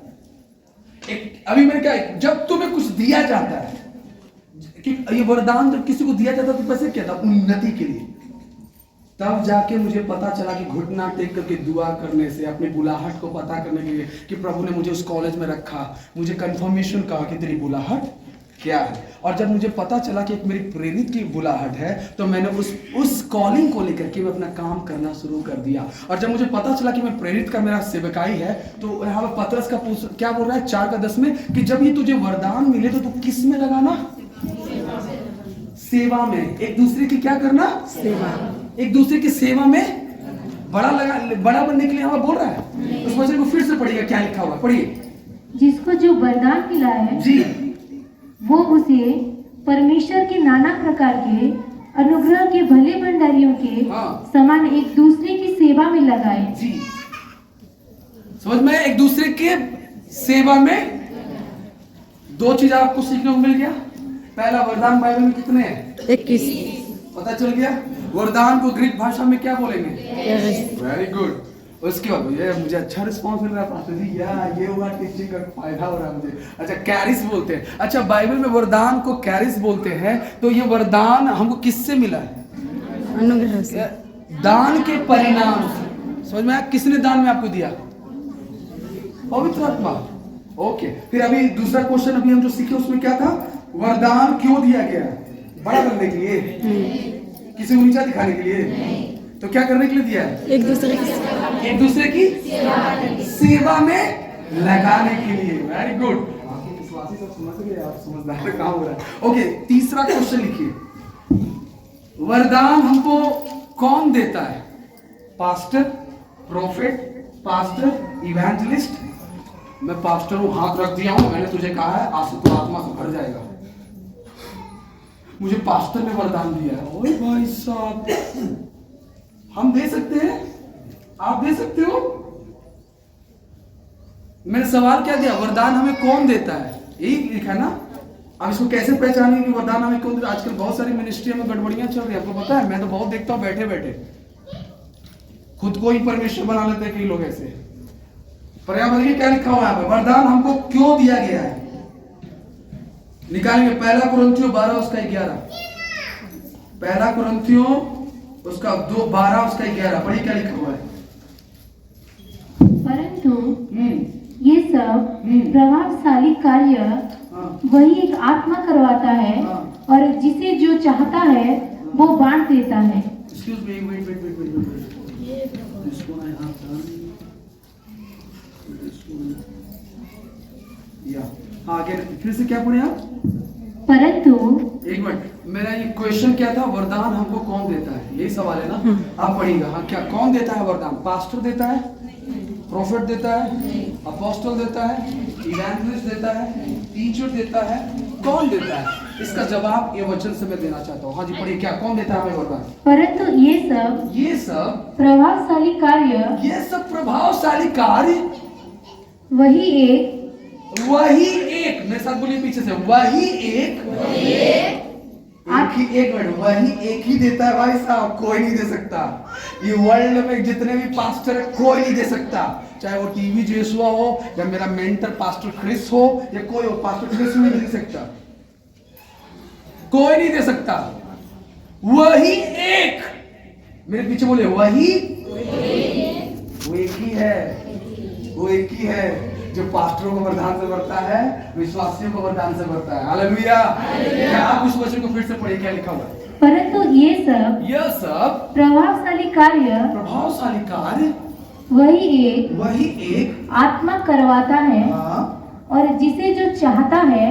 अभी मैंने क्या, जब तुम्हें कुछ दिया जाता है, कि ये वरदान जब किसी को दिया जाता है तो कैसे क्या था? उन्नति के लिए। तब जाके मुझे पता चला कि घुटना टेक करके दुआ करने से, अपनी बुलाहट को पता करने के लिए कि प्रभु ने मुझे उस कॉलेज में रखा, मुझे कंफर्मेशन कहा कि तेरी बुलाहट क्या है। और जब मुझे पता चला कि एक मेरी प्रेरित की बुलाहट है, तो मैंने उस कॉलिंग को लेकर के मैं अपना काम करना शुरू कर दिया। और जब मुझे पता चला कि मैं प्रेरित का मेरा सेवकाई है, तो यहाँ पर पतरस का क्या बोल रहा है 4:10 में, कि जब ये तुझे वरदान मिले तो तू किस में लगाना? सेवा में, एक दूसरे की क्या करना, सेवा। एक दूसरे की सेवा में बड़ा बनने के लिए हमें बोल रहा है। उस वचन को फिर से पढ़िएगा, क्या लिखा हुआ, पढ़िए। जिसको जो वरदान मिला है जी, वो उसे परमेश्वर के नाना प्रकार के अनुग्रह के भले भंडारियों के हाँ। समान एक दूसरे की सेवा में लगाए। जी, समझ में, एक दूसरे के सेवा में। दो चीज आपको सीखने को मिल गया। पहला, वरदान बाइबल में कितने हैं? 21। पता चल गया। वरदान को ग्रीक भाषा में क्या बोलेंगे? कैरिस। Very good. उसके बाद ये मुझे अच्छा रिस्पॉन्स मिल रहा है पास्टर जी, यार ये हुआ टीचिंग का फायदा हो रहा है मुझे। अच्छा, कैरिस बोलते हैं। अच्छा, बाइबल में वरदान को कैरिस बोलते हैं। तो ये वरदान हमको किससे मिला है? अनुग्रह से। दान के परिणाम से। समझ में आया? किसने दान में आपको दिया? पवित्र आत्मा। ओके, फिर अभी दूसरा क्वेश्चन अभी हम जो सीखे उसमें क्या था? वरदान क्यों दिया गया? बड़ा करने के लिए? किसी को नीचा दिखाने के लिए? तो क्या करने के लिए दिया है? एक दूसरे की सेवा में लगाने के लिए। Very good. विश्वासी सब समझ गए, आप समझदार काम हो रहा है। ओके, तीसरा क्वेश्चन लिखिए। वरदान हमको कौन देता है? Pastor, prophet, pastor, evangelist. मैं पास्टर हूं, हाथ रख दिया हूं, मैंने तुझे कहा है आज से तू आत्मा से भर जाएगा, मुझे पास्टर ने वरदान दिया है। ओए भाई साहब, हम दे सकते हैं? आप दे सकते हो? मैंने सवाल क्या दिया? वरदान हमें कौन देता है? यही लिखा है ना। अब इसको कैसे पहचानेंगे कि वरदान हमें कौन देता है? आजकल बहुत सारी मिनिस्ट्री में गड़बड़ियां चल रही है, आपको पता है। मैं तो बहुत देखता हूं, बैठे बैठे खुद को ही परमेश्वर बना लेते हैं कई लोग ऐसे। पर्यावरण क्या लिखा हुआ है? वरदान हमको क्यों दिया गया है? निकालेंगे। पहला कुरिन्थियों 12 उसका 11। पहला कुरिन्थियों उसका 2:12 उसका 11। पढ़िए क्या लिखा हुआ है। परंतु ये सब प्रभावशाली कार्य वही एक आत्मा करवाता है और जिसे जो चाहता है वो बांट देता है। Excuse me, wait. This one I have done. This one. Yeah. हाँ, आगे फिर से क्या पढ़े आप? परंतु एक मिनट, मेरा ये क्वेश्चन क्या था? वरदान हमको कौन देता है? यही सवाल है ना। आप पढ़िएगा। हाँ, क्या कौन देता है वरदान? पास्टर देता है, प्रोफेट देता है, अपोस्टल देता है, इवेंजलिस्ट देता है, टीचर देता है, कौन देता है? इसका जवाब ये वचन से मैं देना चाहता हूँ। हाँ जी, पढ़िए, क्या कौन देता है हमें वरदान? परंतु ये सब प्रभावशाली कार्य वही एक मेरे साथ बोलिए पीछे से, वही एक ही देता है भाई साहब, कोई नहीं दे सकता। ये वर्ल्ड में जितने भी पास्टर है कोई नहीं दे सकता, चाहे वो टीवी जेसुआ हो या मेरा मेंटर पास्टर क्रिस हो या कोई हो। पास्टर क्रिस नहीं दे सकता, कोई नहीं दे सकता। वही एक, मेरे पीछे बोले, वो एक ही है जो पास्टरों को वरदान से भरता है, विश्वासियों को वरदान से भरता है। हालेलुया। क्या आप उस वचन को फिर से पढ़िए, क्या लिखा हुआ है? परंतु ये सब प्रभावशाली कार्य वही एक आत्मा करवाता है और जिसे जो चाहता है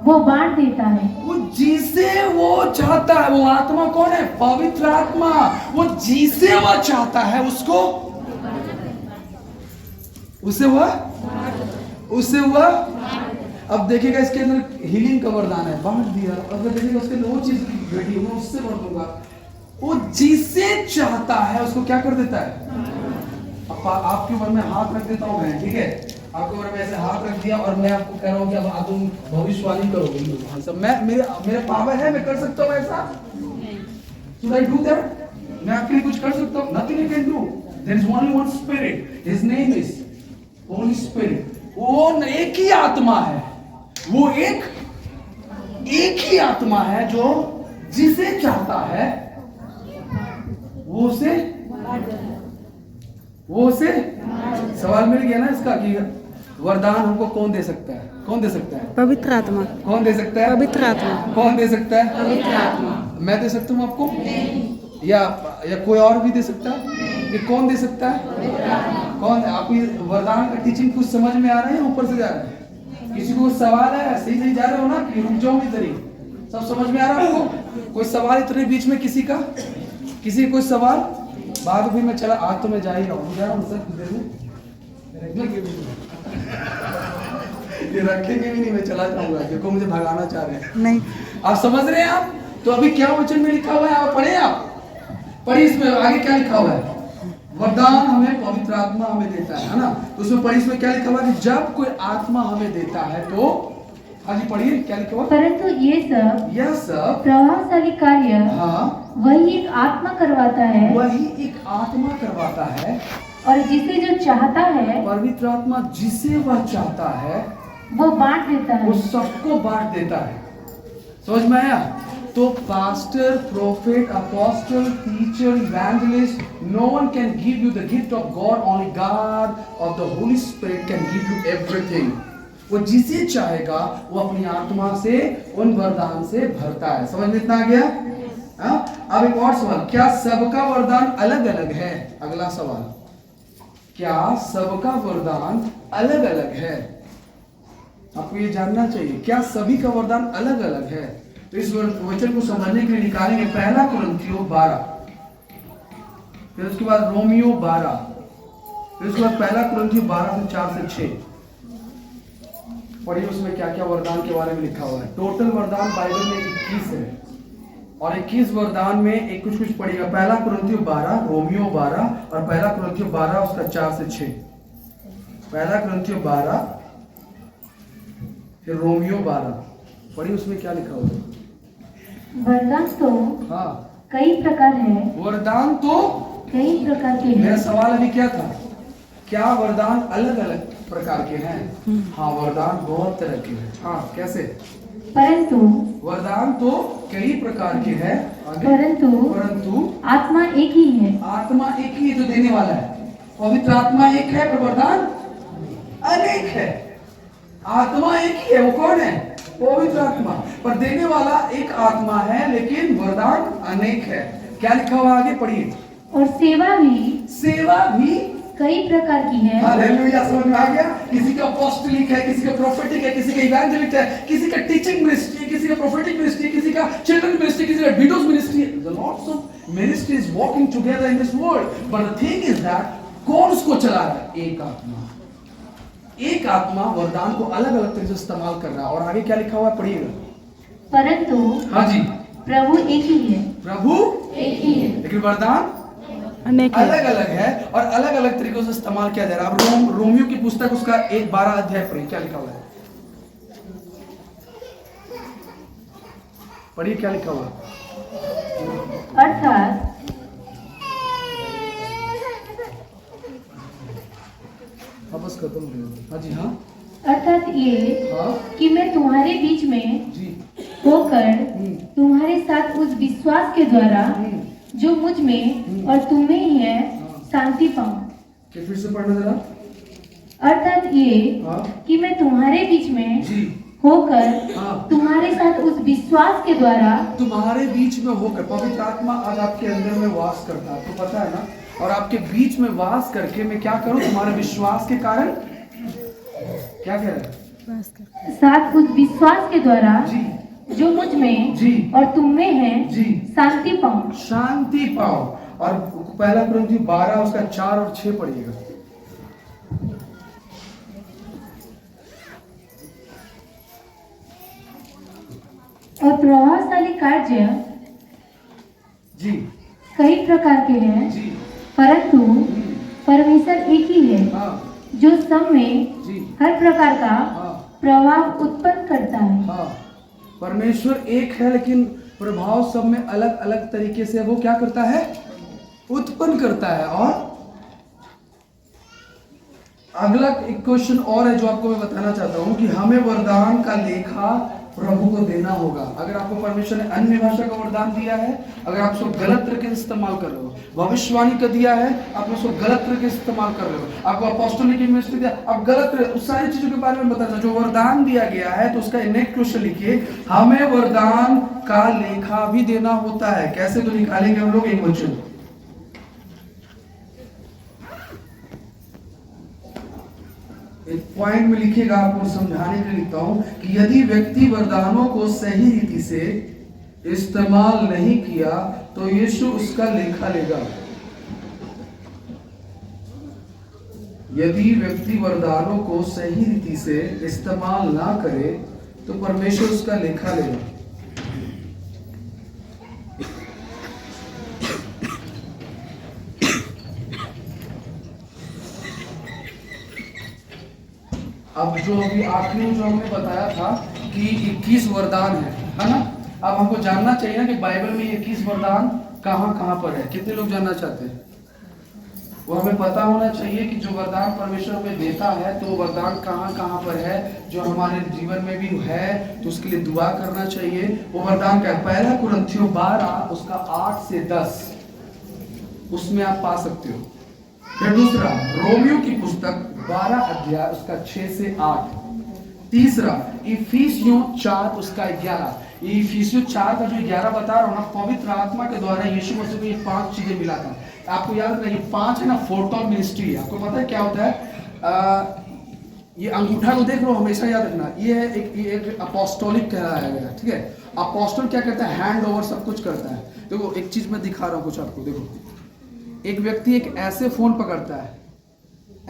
वो बांट देता है। वो जिसे वो चाहता है, वो आत्मा कौन है? पवित्र आत्मा। वो जिसे वो चाहता है उसे वह अब देखिएगा, इसके अंदर हीलिंग का वरदान है, बांट दिया। अगर देखिएगा उसके अंदर वो चीज घटी, मैं उससे भर दूंगा। वो जिसे चाहता है उसको क्या कर देता है? आपके ऊपर में हाथ रख देता हूँ मैं, ठीक है? आपके ऊपर में ऐसे हाथ रख दिया और मैं आपको कह रहा हूँ कि अब तुम भविष्यवाणी करोगे। सब मेरे पावर है, मैं कर सकता हूँ ऐसा। Should I do that? मैं आपके लिए कुछ कर सकता हूँ? Nothing I can do. There is only one spirit. His name is Holy Spirit. वो एक ही आत्मा है, वो एक ही आत्मा है जो जिसे चाहता है वो उसे सवाल मिल गया ना इसका कि वरदान हमको कौन दे सकता है? कौन दे सकता है? पवित्र आत्मा। कौन दे सकता है? पवित्र आत्मा। कौन दे सकता है? पवित्र आत्मा। मैं दे सकता हूँ आपको या कोई और भी दे सकता है? ये कौन दे सकता है? कौन? आपको ये वरदान का टीचिंग कुछ समझ में आ रहा है या ऊपर से जा रहा है? किसी को सवाल है? सही जा रहे हो ना कि रुक जाओ इधर ही? सब समझ में आ रहा है आपको? कोई सवाल इतने बीच में किसी का? किसी कोई सवाल? बाद भी मैं चला, आज तो मैं जा ही रहा हूँ, जा रहा हूँ सर कुछ देर में। ये रखेंगे भी नहीं, मैं चला जाऊंगा क्योंकि मुझे भगाना चाह रहे हैं। नहीं, आप समझ रहे हैं आप? तो अभी क्या वचन में लिखा हुआ है, आप पढ़े, आप पढ़िए, इसमें आगे क्या लिखा हुआ है? वरदान हमें पवित्र आत्मा हमें देता है ना? तो उसमें पढ़िए, इसमें क्या लिखा हुआ है कि जब कोई आत्मा हमें देता है तो, हाँ जी पढ़िए क्या लिखा हुआ? परंतु ये सब यह सब, प्रभावशाली कार्य हाँ, वही एक आत्मा करवाता है, वही एक आत्मा करवाता है, और जिसे जो चाहता है पवित्र आत्मा जिसे वह चाहता है वो बांट देता वो है। सबको बांट देता है। समझ में आया? तो pastor, prophet, apostle, teacher, evangelist, no one can give you the gift of God, only God of the Holy Spirit can give you everything. वो जिसे चाहेगा वो अपनी आत्मा से, उन वरदान से भरता है। समझ में इतना आ गया? हाँ? अब एक और सवाल, क्या सबका वरदान अलग अलग है? अगला सवाल, क्या सबका वरदान अलग अलग है? आपको ये जानना चाहिए, क्या सभी का वरदान अलग अलग है? तो इस वचन को समझने के लिए निकालेंगे पहला कुरिन्थियों 12, फिर उसके बाद रोमियो 12, फिर उसके बाद पहला कुरिन्थियों 12 से 4 से 6। पढ़िए उसमें क्या क्या वरदान के बारे में लिखा हुआ है। टोटल वरदान बाइबल में 21 है, और 21 वरदान में एक कुछ कुछ पढ़िएगा। पहला कुरिन्थियों 12, रोमियो 12 और पहला कुरिन्थियों 12 उसका 4 से 6। पहला कुरिन्थियों 12 फिर रोमियो 12, पढ़िए उसमें क्या लिखा हुआ है। वरदान तो हाँ, कई प्रकार है, वरदान तो कई प्रकार के मेरा हैं, सवाल अभी क्या था, क्या वरदान अलग अलग प्रकार के हैं? हाँ, वरदान बहुत तरह के हैं। हाँ, कैसे? परंतु वरदान तो कई प्रकार के हैं, आगे? परंतु आत्मा एक ही है। आत्मा एक ही है जो देने वाला है। पवित्र आत्मा एक है पर वरदान अनेक है। आत्मा एक ही है, वो कौन है? पवित्र आत्मा, पर देने वाला एक आत्मा है लेकिन वरदान अनेक है। क्या लिखा हुआ आगे पढ़िए। और सेवा भी कई प्रकार की है। हालेलुया, समझ में आ गया? किसी का अपोस्टलिक है, किसी का प्रोफेटिक है, किसी का इवेंजेलिस्ट है, किसी का टीचिंग मिनिस्ट्री है, किसी का प्रोफेटिक मिनिस्ट्री है, किसी का चिल्ड्रन मिनिस्ट्री, किसी का विडोज मिनिस्ट्री है। The lots of ministries walking together in this world, but the thing is that कौन उसको चला रहा है? एक आत्मा। एक आत्मा वरदान को अलग अलग तरीके से इस्तेमाल कर रहा है। और आगे क्या लिखा हुआ है पढ़िएगा। परंतु हाँ जी, प्रभु एक ही है। प्रभु एक ही है, लेकिन वरदान अनेक है। अलग अलग है और अलग अलग तरीकों से इस्तेमाल किया जा रहा है। अब रोमियो की पुस्तक उसका 1:12 अध्याय पढ़िए, क्या लिखा हुआ है? पढ़िए क्या लिखा हुआ है? अर्थात बस खत्म हो गया। हाँ जी, हाँ अर्थात ये हाँ कि मैं तुम्हारे बीच में जी, होकर तुम्हारे साथ उस विश्वास के द्वारा जो मुझ में और तुम में ही है शांति पाऊं। कि फिर से पढ़ना जरा। अर्थात ये हाँ कि मैं तुम्हारे बीच में जी, होकर हाँ, तुम्हारे साथ उस विश्वास के द्वारा तुम्हारे बीच में होकर, पवित्र आत्मा आज आपके अंदर में वास करता है, आपको पता है ना? और आपके बीच में वास करके मैं क्या करूं? तुम्हारे विश्वास के कारण क्या कह रहे हैं? साथ उस विश्वास के द्वारा जी जो मुझ में जी और तुम में है जी, शांति पाऊं। शांति पाओ। और पहला कुरिन्थियों 12 उसका 4 और 6 पढ़िएगा। और प्रभावशाली कार्य जी कई प्रकार के हैं, जी, परंतु परमेश्वर एक ही है हाँ जो सब में जी, हर प्रकार का हाँ प्रभाव उत्पन्न करता है। हाँ। परमेश्वर एक है लेकिन प्रभाव सब में अलग अलग तरीके से वो क्या करता है? उत्पन्न करता है। और अगला एक क्वेश्चन और है जो आपको मैं बताना चाहता हूं कि हमें वरदान का लेखा प्रभु को देना होगा। अगर आपको परमेश्वर ने अन्य भाषा का वरदान दिया है, अगर आप उसको गलत तरीके से इस्तेमाल कर रहे हो, भविष्यवाणी का दिया है, आप उसको गलत तरीके से इस्तेमाल कर रहे हो, आपको अपोस्टोलिक मिनिस्ट्री दिया, आप गलत, उस सारी चीजों के बारे में बताना। जो वरदान दिया गया है तो उसका नेक्स्ट क्वेश्चन लिखिए, हमें वरदान का लेखा भी देना होता है। कैसे? तो निकालेंगे हम लोग एक वचन, एक पॉइंट में लिखिएगा, आपको समझाने के लिए लिखता हूं कि यदि व्यक्ति वरदानों को सही रीति से इस्तेमाल नहीं किया तो यीशु उसका लेखा लेगा। यदि व्यक्ति वरदानों को सही रीति से इस्तेमाल ना करे तो परमेश्वर उसका लेखा लेगा। अब जो अभी आखिरी में जो हमने बताया था कि 21 वरदान है ना। अब हमको जानना चाहिए ना कि बाइबल में 21 वरदान कहाँ कहाँ पर है। कितने लोग जानना चाहते हैं? वो हमें पता होना चाहिए कि जो वरदान परमेश्वर हमें देता है तो वरदान कहाँ कहाँ पर है, जो हमारे जीवन में भी है तो उसके लिए दुआ करना चाहिए। वो वरदान क्या है? पहला कुरिन्थियों 12 उसका 8 से 10 उसमें आप पा सकते हो। फिर दूसरा रोमियो की पुस्तक 12 अध्याय उसका 6 से 8। तीसरा इफिसियों 4 उसका 11। ये इफिसियों 4 का जो 11 बता रहा हूँ ना, पवित्र आत्मा के द्वारा यीशु मसीह को ये 5 चीजें मिला था। आपको याद रखना, ये 5 है ना फोर्टॉन मिनिस्ट्री है। आपको पता है क्या होता है? ये अंगूठा को देख लो, हमेशा याद रखना, ये है एक अपोस्टोलिक कहलाया गया। ठीक है, अपोस्टल क्या करता है? हैंड ओवर सब कुछ करता है। देखो एक चीज मैं दिखा रहा हूँ कुछ आपको। देखो एक व्यक्ति एक ऐसे फोन पकड़ता है,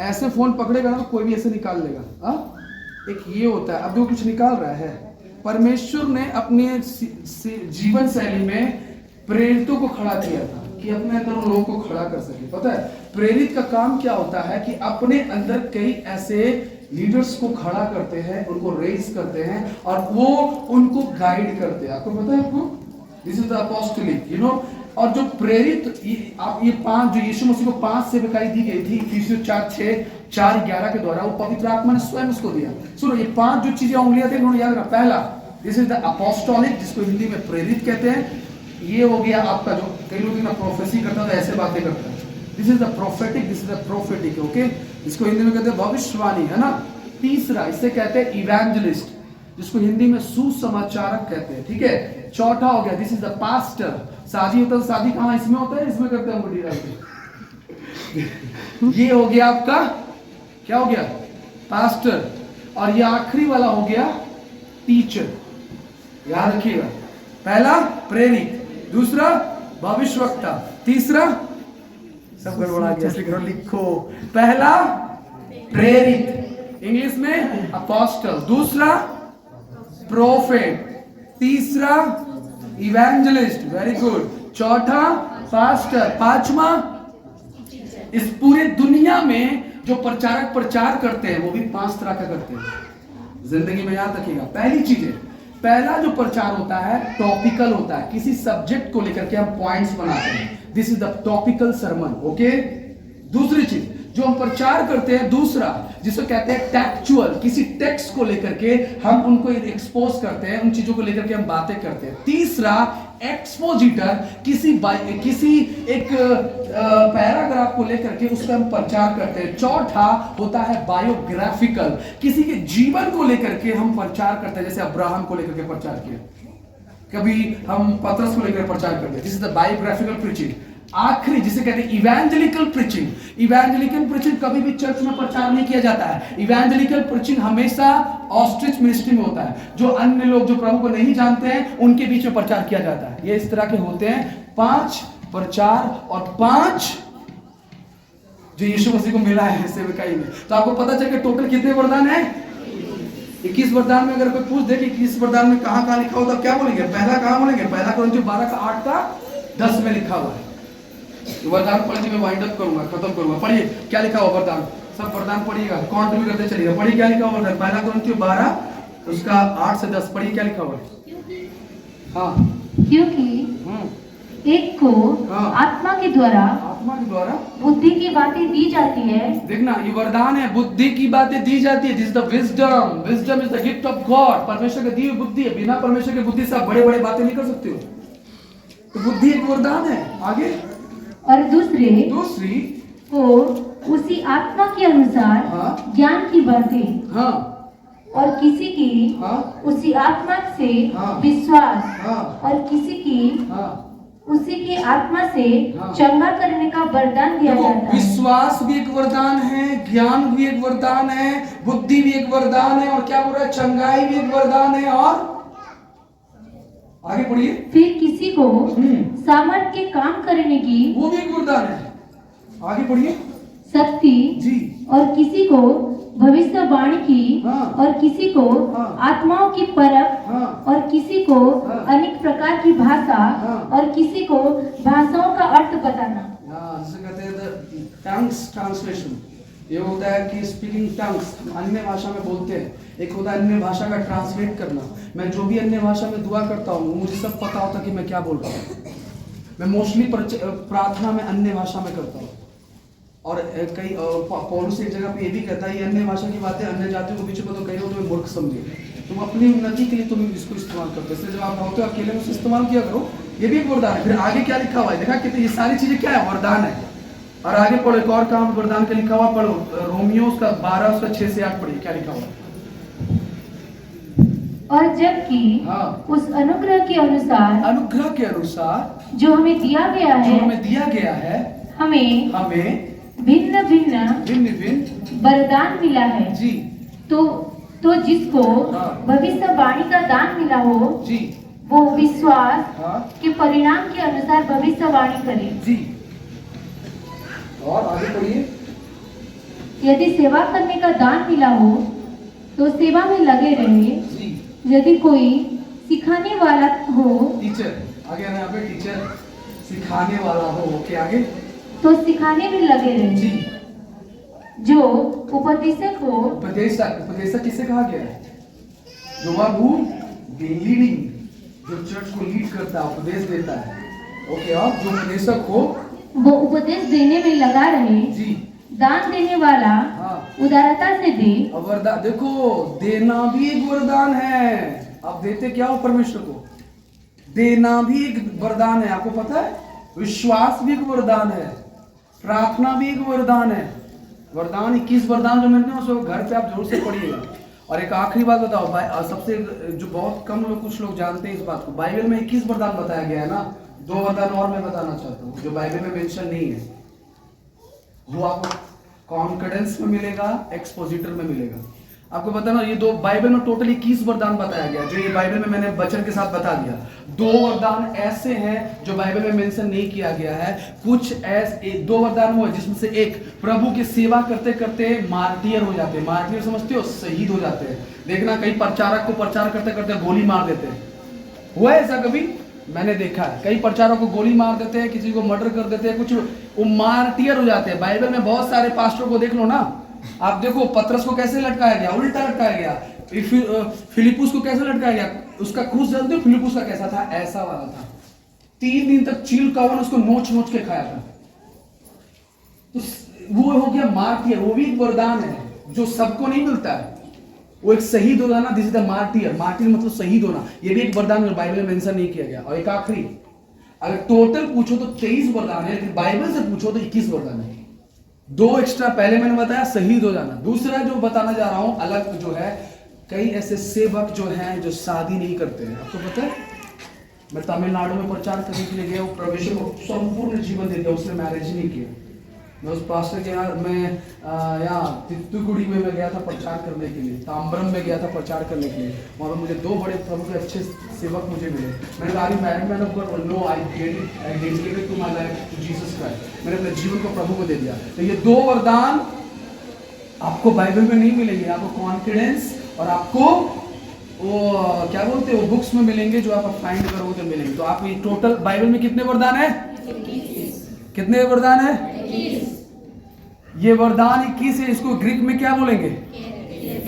ऐसे फोन पकड़ेगा ना तो कोई भी ऐसे निकाल लेगा। एक ये होता है, अब देखो कुछ निकाल रहा है। परमेश्वर ने अपने जीवन शैली में प्रेरितों को खड़ा किया था कि अपने अंदर उन लोगों को खड़ा कर सके। पता है प्रेरित का काम क्या होता है? कि अपने अंदर कई ऐसे लीडर्स को खड़ा करते हैं, उनको रेज करते हैं और वो उनको गाइड करते हैं। आपको पता है? आपको this is the apostolic, you know. और जो प्रेरित आप ये 5 जो यीशु मसीह को 5 सेवकाई दी गई थी, इफिसियों 4:6, 4:11 के द्वारा, वो पवित्र आत्मा ने स्वयं उसको दिया। सुनो ये 5 जो चीजें उंगलियां थे उन्होंने याद रखा। पहला दिस इज द अपोस्टोलिक, जिसको हिंदी में प्रेरित कहते हैं। ये हो गया आपका, जो कई लोग ना प्रोफेसी करता था, ऐसे बातें करता है। This is the prophetic, this is the prophetic, okay. इसको हिंदी में कहते हैं भविष्यवाणी, है ना। तीसरा इसे कहते हैं इवेंजलिस्ट, जिसको हिंदी में सुसमाचारक कहते हैं। ठीक है। चौथा हो गया दिस इज द पास्टर। शादी होता है, शादी कहाँ इसमें होता है? इसमें करते हैं मुड़ी डालते। ये हो गया आपका, क्या हो गया? पास्टर। और ये आखिरी वाला हो गया टीचर। याद रखिएगा, पहला प्रेरित, दूसरा भविष्यवक्ता, तीसरा सब गड़बड़ा गया, लिखो। पहला प्रेरित, इंग्लिश में अपोस्टल, दूसरा प्रोफेट, तीसरा इवेंजलिस्ट, वेरी गुड, चौथा पास्टर, पांचवा इस पूरे दुनिया में जो प्रचारक प्रचार करते हैं वो भी 5 तरह का करते हैं। जिंदगी में याद रखिएगा। पहली चीज है, पहला जो प्रचार होता है टॉपिकल होता है, किसी सब्जेक्ट को लेकर के हम पॉइंट्स बनाते हैं। This is the topical sermon, okay. दूसरी चीज जो हम प्रचार करते हैं, दूसरा जिसको कहते हैं टैक्चुअल, किसी टेक्स्ट को लेकर के हम उनको एक्सपोज करते हैं, उन चीजों को लेकर के हम बातें करते हैं। तीसरा एक्सपोजिटर, किसी एक पैराग्राफ को लेकर के उसका हम प्रचार करते हैं। चौथा होता है बायोग्राफिकल, किसी के जीवन को लेकर के हम प्रचार करते हैं, जैसे अब्राहम को लेकर के प्रचार किया, कभी हम पतरस को लेकर प्रचार करते हैं। This is the biographical preaching. आखिरी जिसे कहते हैं इवेंजेलिकल प्रीचिंग। इवेंजेलिकल प्रीचिंग कभी भी चर्च में प्रचार नहीं किया जाता है। इवेंजेलिकल प्रीचिंग हमेशा ऑस्ट्रिच मिनिस्ट्री में होता है, जो अन्य लोग जो प्रभु को नहीं जानते हैं उनके बीच में प्रचार किया जाता है। ये इस तरह के होते हैं 5 प्रचार और 5 जो यीशु मसीह को मिला है सेवकाई में। तो आपको पता चल के टोटल कितने वरदान है? 21 वरदान में अगर कोई पूछ दे कि 21 वरदान में कहां कहां लिखा होता क्या बोलेंगे? पहला कहां बोलेंगे? पहला कुरिन्थियों 12 का 8 का 10 में लिखा हुआ है। वरदान पढ़ के मैं वाइंड अप करूंगा, खत्म करूंगा। पढ़िए क्या लिखा हुआ वरदान, सब वरदान पढ़िएगा, काउंट भी करते चलिएगा। पढ़िए क्या लिखा हुआ, पहला कुरिन्थियों 12 उसका 8 से 10, पढ़िए क्या लिखा हुआ है। हाँ, क्योंकि एक को हाँ। आत्मा के द्वारा बुद्धि की बातें दी जाती है। देखना ये वरदान है, बुद्धि की बातें दी जाती है। This is the wisdom, wisdom is the gift of God. परमेश्वर की दी हुई बुद्धि है, बिना परमेश्वर की बुद्धि से आप बड़े बड़े बातें नहीं कर सकते हो। तो बुद्धि एक वरदान है। आगे और दूसरी को उसी आत्मा के अनुसार हाँ। ज्ञान की बातें, हाँ, और किसी की हाँ। उसी आत्मा से हाँ। विश्वास, हाँ। और किसी की हाँ। उसी की आत्मा से हाँ। चंगा करने का वरदान दिया देखो, जाता है। विश्वास भी एक वरदान है, ज्ञान भी एक वरदान है, बुद्धि भी एक वरदान है, और क्या बोल रहा है, चंगाई भी एक वरदान है, और आगे पढ़िए। फिर किसी को सामर्थ के काम करने की वो भी एक वरदान है। आगे पढ़िए। शक्ति जी। और किसी को भविष्यवाणी की हाँ। और किसी को हाँ। आत्माओं की परख हाँ। और किसी को हाँ। अनेक प्रकार की भाषा हाँ। और किसी को भाषाओं का अर्थ बताना। हाँ, जिसे कहते हैं टंग्स ट्रांसलेशन। ये होता है कि स्पीकिंग टंग्स, अन्य भाषा में बोलते हैं। एक होता है अन्य भाषा का ट्रांसलेट करना। मैं जो भी अन्य भाषा में दुआ करता हूँ मुझे सब पता होता कि मैं क्या बोल रहा हूँ। मैं मोस्टली प्रार्थना में अन्य भाषा में करता हूँ। और कई पौलुस एक जगह पे ये भी कहता है ये अन्य भाषा की बातें अन्य जातियों के बीच में तो कई हो तो मूर्ख समझे। तुम अपनी उन्नति के लिए तुम इसको इस्तेमाल करते हो। इसलिए जब आप होते हो अकेले में इस्तेमाल किया करो। ये भी एक वरदान है। फिर आगे क्या लिखा हुआ है देखा कितनी, ये सारी चीजें क्या है, वरदान है। और आगे पढ़ो एक और काम वरदान का लिखा हुआ, पढ़ो रोमियो उसका 12 उसका 6 से 8 पढ़िए क्या लिखा हुआ है। और जबकि हाँ। उस अनुग्रह के अनुसार अनुग्रह के अनुसार जो हमें दिया गया जो है हमें दिया गया है हमें हमें भिन्न भिन्न भिन्न भिन्न वरदान मिला है। जी तो जिसको हाँ। भविष्यवाणी का दान मिला हो जी वो विश्वास हाँ के परिणाम के अनुसार भविष्यवाणी करे। जी। और आगे पढ़िए। यदि सेवा करने का दान मिला हो तो सेवा में लगे रहे। जी यदि कोई सिखाने वाला हो टीचर, आगे यहाँ पे टीचर सिखाने वाला हो। ओके आगे। तो सिखाने में लगे रहे। जी। जो उपदेशक हो उपदेशक, उपदेशक किसे कहा गया है? जो हु लीडिंग, जो चर्च को लीड करता है, उपदेश देता है। ओके, और जो उपदेशक हो वो उपदेश देने में लगा रहे। जी। दान देने वाला हाँ। उदारता से दे। अब वरदान देखो, देना भी एक वरदान है। आप देते क्या हो परमेश्वर को? देना भी एक वरदान है। आपको पता है विश्वास भी एक वरदान है, प्रार्थना भी एक वरदान है। वरदान 21 वरदान जो मिलते हैं उसको घर पे आप जोर से पढ़िएगा। और एक आखिरी बात बताओ, सबसे जो बहुत कम लोग, कुछ लोग जानते हैं इस बात को, बाइबल में 21 वरदान बताया गया है ना। 2 वरदान और मैं बताना चाहता हूँ जो बाइबल में मेंशन नहीं है। वो आपको कॉन्फिडेंस में मिलेगा, एक्सपोजिटर में मिलेगा। आपको पता ना, ये 2 बाइबल में टोटल 21 वरदान बताया गया, जो ये बाइबल में मैंने वचन के साथ बता दिया। 2 वरदान ऐसे हैं जो बाइबल में मेंशन नहीं किया गया है। कुछ ऐसे 2 वरदान हुए जिसमें से एक प्रभु की सेवा करते करते मार्टियर हो जाते हैं। मार्टियर समझते हो? शहीद हो जाते हैं। देखना कई प्रचारक को प्रचार करते करते गोली मार देते हैं। हुआ है ऐसा कभी? मैंने देखा है कई प्रचारक को गोली मार देते हैं, किसी को मर्डर कर देते हैं, कुछ वो मार्टियर हो जाते हैं। बाइबल में बहुत सारे पास्टर को देख लो ना, आप देखो पतरस को कैसे लटकाया गया, उल्टा लटकाया गया। फिलिपुस को कैसे लटकाया गया, उसका क्रूस जानते हो फिलिपुस का कैसा था? ऐसा वाला था। 3 दिन तक चील कौवा उसको नोच नोच के खाया था। तो वो हो गया मार्टियर। वो भी एक वरदान है जो सबको नहीं मिलता है। वो एक शहीद होना ना, this is the martyr. Martyr मतलब शहीद होना। ये भी एक वरदान है, बाइबल में मेंशन नहीं किया गया। और एक आखिरी, अगर टोटल पूछो तो 23 वरदान है, लेकिन बाइबल से पूछो तो 21 वरदान है। 2 एक्स्ट्रा पहले मैंने बताया, शहीद हो जाना। दूसरा जो बताना जा रहा हूं अलग जो है, कई ऐसे सेवक जो हैं जो शादी नहीं करते हैं। आपको पता है, मैं तमिलनाडु में प्रचार करने के लिए गया, वो परमेश्वर को संपूर्ण जीवन दे दिया, उसने मैरिज नहीं किया। मैं उस पास्टर के यहाँ, मैं यहाँ तितुकुड़ी में मैं गया था प्रचार करने के लिए, ताम्बरम में गया था प्रचार करने के लिए। वहाँ पर मुझे 2 बड़े प्रभु के अच्छे सेवक मुझे मिले। मैंने कहा married man of God, no I dedicated to my life to Jesus Christ. मैंने अपने जीवन को प्रभु को दे दिया। तो ये 2 वरदान आपको बाइबल में नहीं मिलेंगे। आपको कॉन्फिडेंस और आपको वो क्या बोलते हैं वो बुक्स में मिलेंगे, जो आप फाइंड करोगे तो मिलेंगे। तो आप ये टोटल बाइबल में कितने वरदान है? कितने वरदान है? ये वरदान 21 है। इसको ग्रीक में क्या बोलेंगे?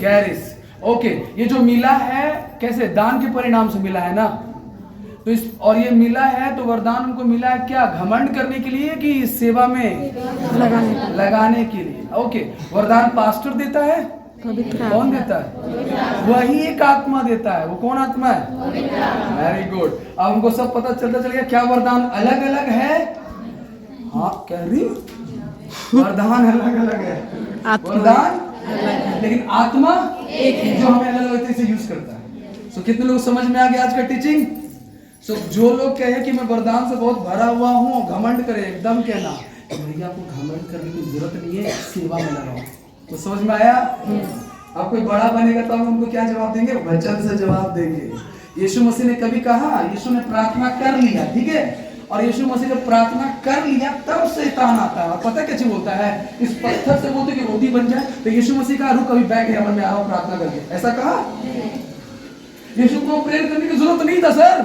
कैरिस। ओके, ये जो मिला है कैसे? दान के परिणाम से मिला है ना। तो इस और ये मिला है तो वरदान उनको मिला है क्या? घमंड करने के लिए कि सेवा में लगाने के लिए। ओके, वरदान पास्टर देता है? कौन देता है? वही एक आत्मा देता है। वो कौन आत्मा है? Very good. अब हमको सब पता चलता चल गया क्या वरदान अलग अलग है। हाँ कह रही, वरदान अलग अलग है, वरदान लेकिन आत्मा एक है, जो हमें अलग अलग तरीके से यूज करता है। सो कितने लोग समझ में आ गया आज का टीचिंग? सो जो लोग कहे कि मैं वरदान से बहुत भरा हुआ हूँ, घमंड करे, एकदम कहना भैया आपको घमंड करने की जरूरत नहीं है, सेवा में लगाओ। तो समझ में आया? अब कोई बड़ा बनेगा तो हम उनको क्या जवाब देंगे? वचन से जवाब देंगे यीशु मसीह ने कभी कहा, यीशु ने प्रार्थना कर लिया, ठीक है, और यीशु मसीह जब प्रार्थना कर लिया तब शैतान आता है और पता कैसे बोलता है, इस पत्थर से बोलते कि रोटी बन जाए। तो यीशु मसीह का रुक अभी बैग हेवन में आओ प्रार्थना करके, ऐसा कहा? यीशु को प्रेयर करने की जरूरत नहीं था सर,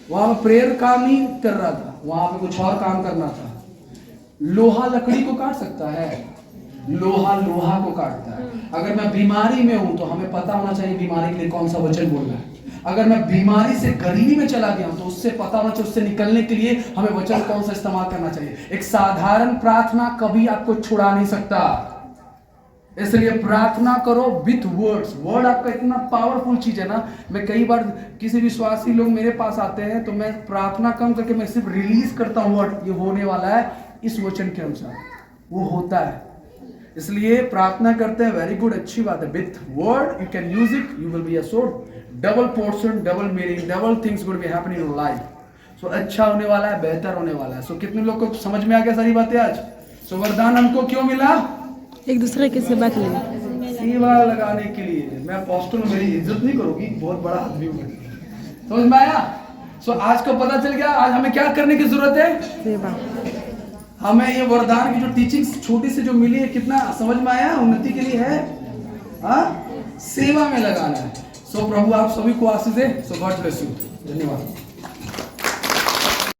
वहां पे प्रेयर काम नहीं कर रहा था, वहां पे कुछ और काम करना था। लोहा लकड़ी को काट सकता है, लोहा लोहा को काटता है। अगर मैं बीमारी में हूं तो हमें पता होना चाहिए बीमारी के लिए कौन सा वचन बोलना है। अगर मैं बीमारी से गरीबी में चला गया हूं तो उससे पता होना चाहिए, उससे निकलने के लिए हमें वचन कौन सा इस्तेमाल करना चाहिए। एक साधारण प्रार्थना कभी आपको छुड़ा नहीं सकता, इसलिए प्रार्थना करो विथ वर्ड्स। वर्ड आपका इतना पावरफुल चीज है ना। मैं कई बार किसी विश्वासी लोग मेरे पास आते हैं तो मैं प्रार्थना कम करके मैं सिर्फ रिलीज करता हूं वर्ड, ये होने वाला है इस वचन के अनुसार, वो होता है। इसलिए प्रार्थना करते हैं, वेरी गुड, अच्छी बात है। With word you can use it, you will be assured double portion, double meaning, double things will be happening in life. So अच्छा होने वाला है, बेहतर होने वाला है। सो कितने लोग को समझ में आ गया सारी बातें आज? सो वरदान हमको क्यों मिला? एक दूसरे की सेवा के लिए, सेवा लगाने के लिए। मैं अपोस्टल हूं, मेरी इज्जत नहीं करोगी, बहुत बड़ा आदमी हूं। समझ में आया? सो आज को पता चल गया आज हमें क्या करने की जरूरत है? सेवा। हमें ये वरदान की जो टीचिंग्स छोटी से जो मिली है, कितना समझ में आया? उन्नति के लिए है, हाँ, सेवा में लगाना है। सो प्रभु आप सभी को आशीष दे। सो गॉड ब्लेस यू। धन्यवाद।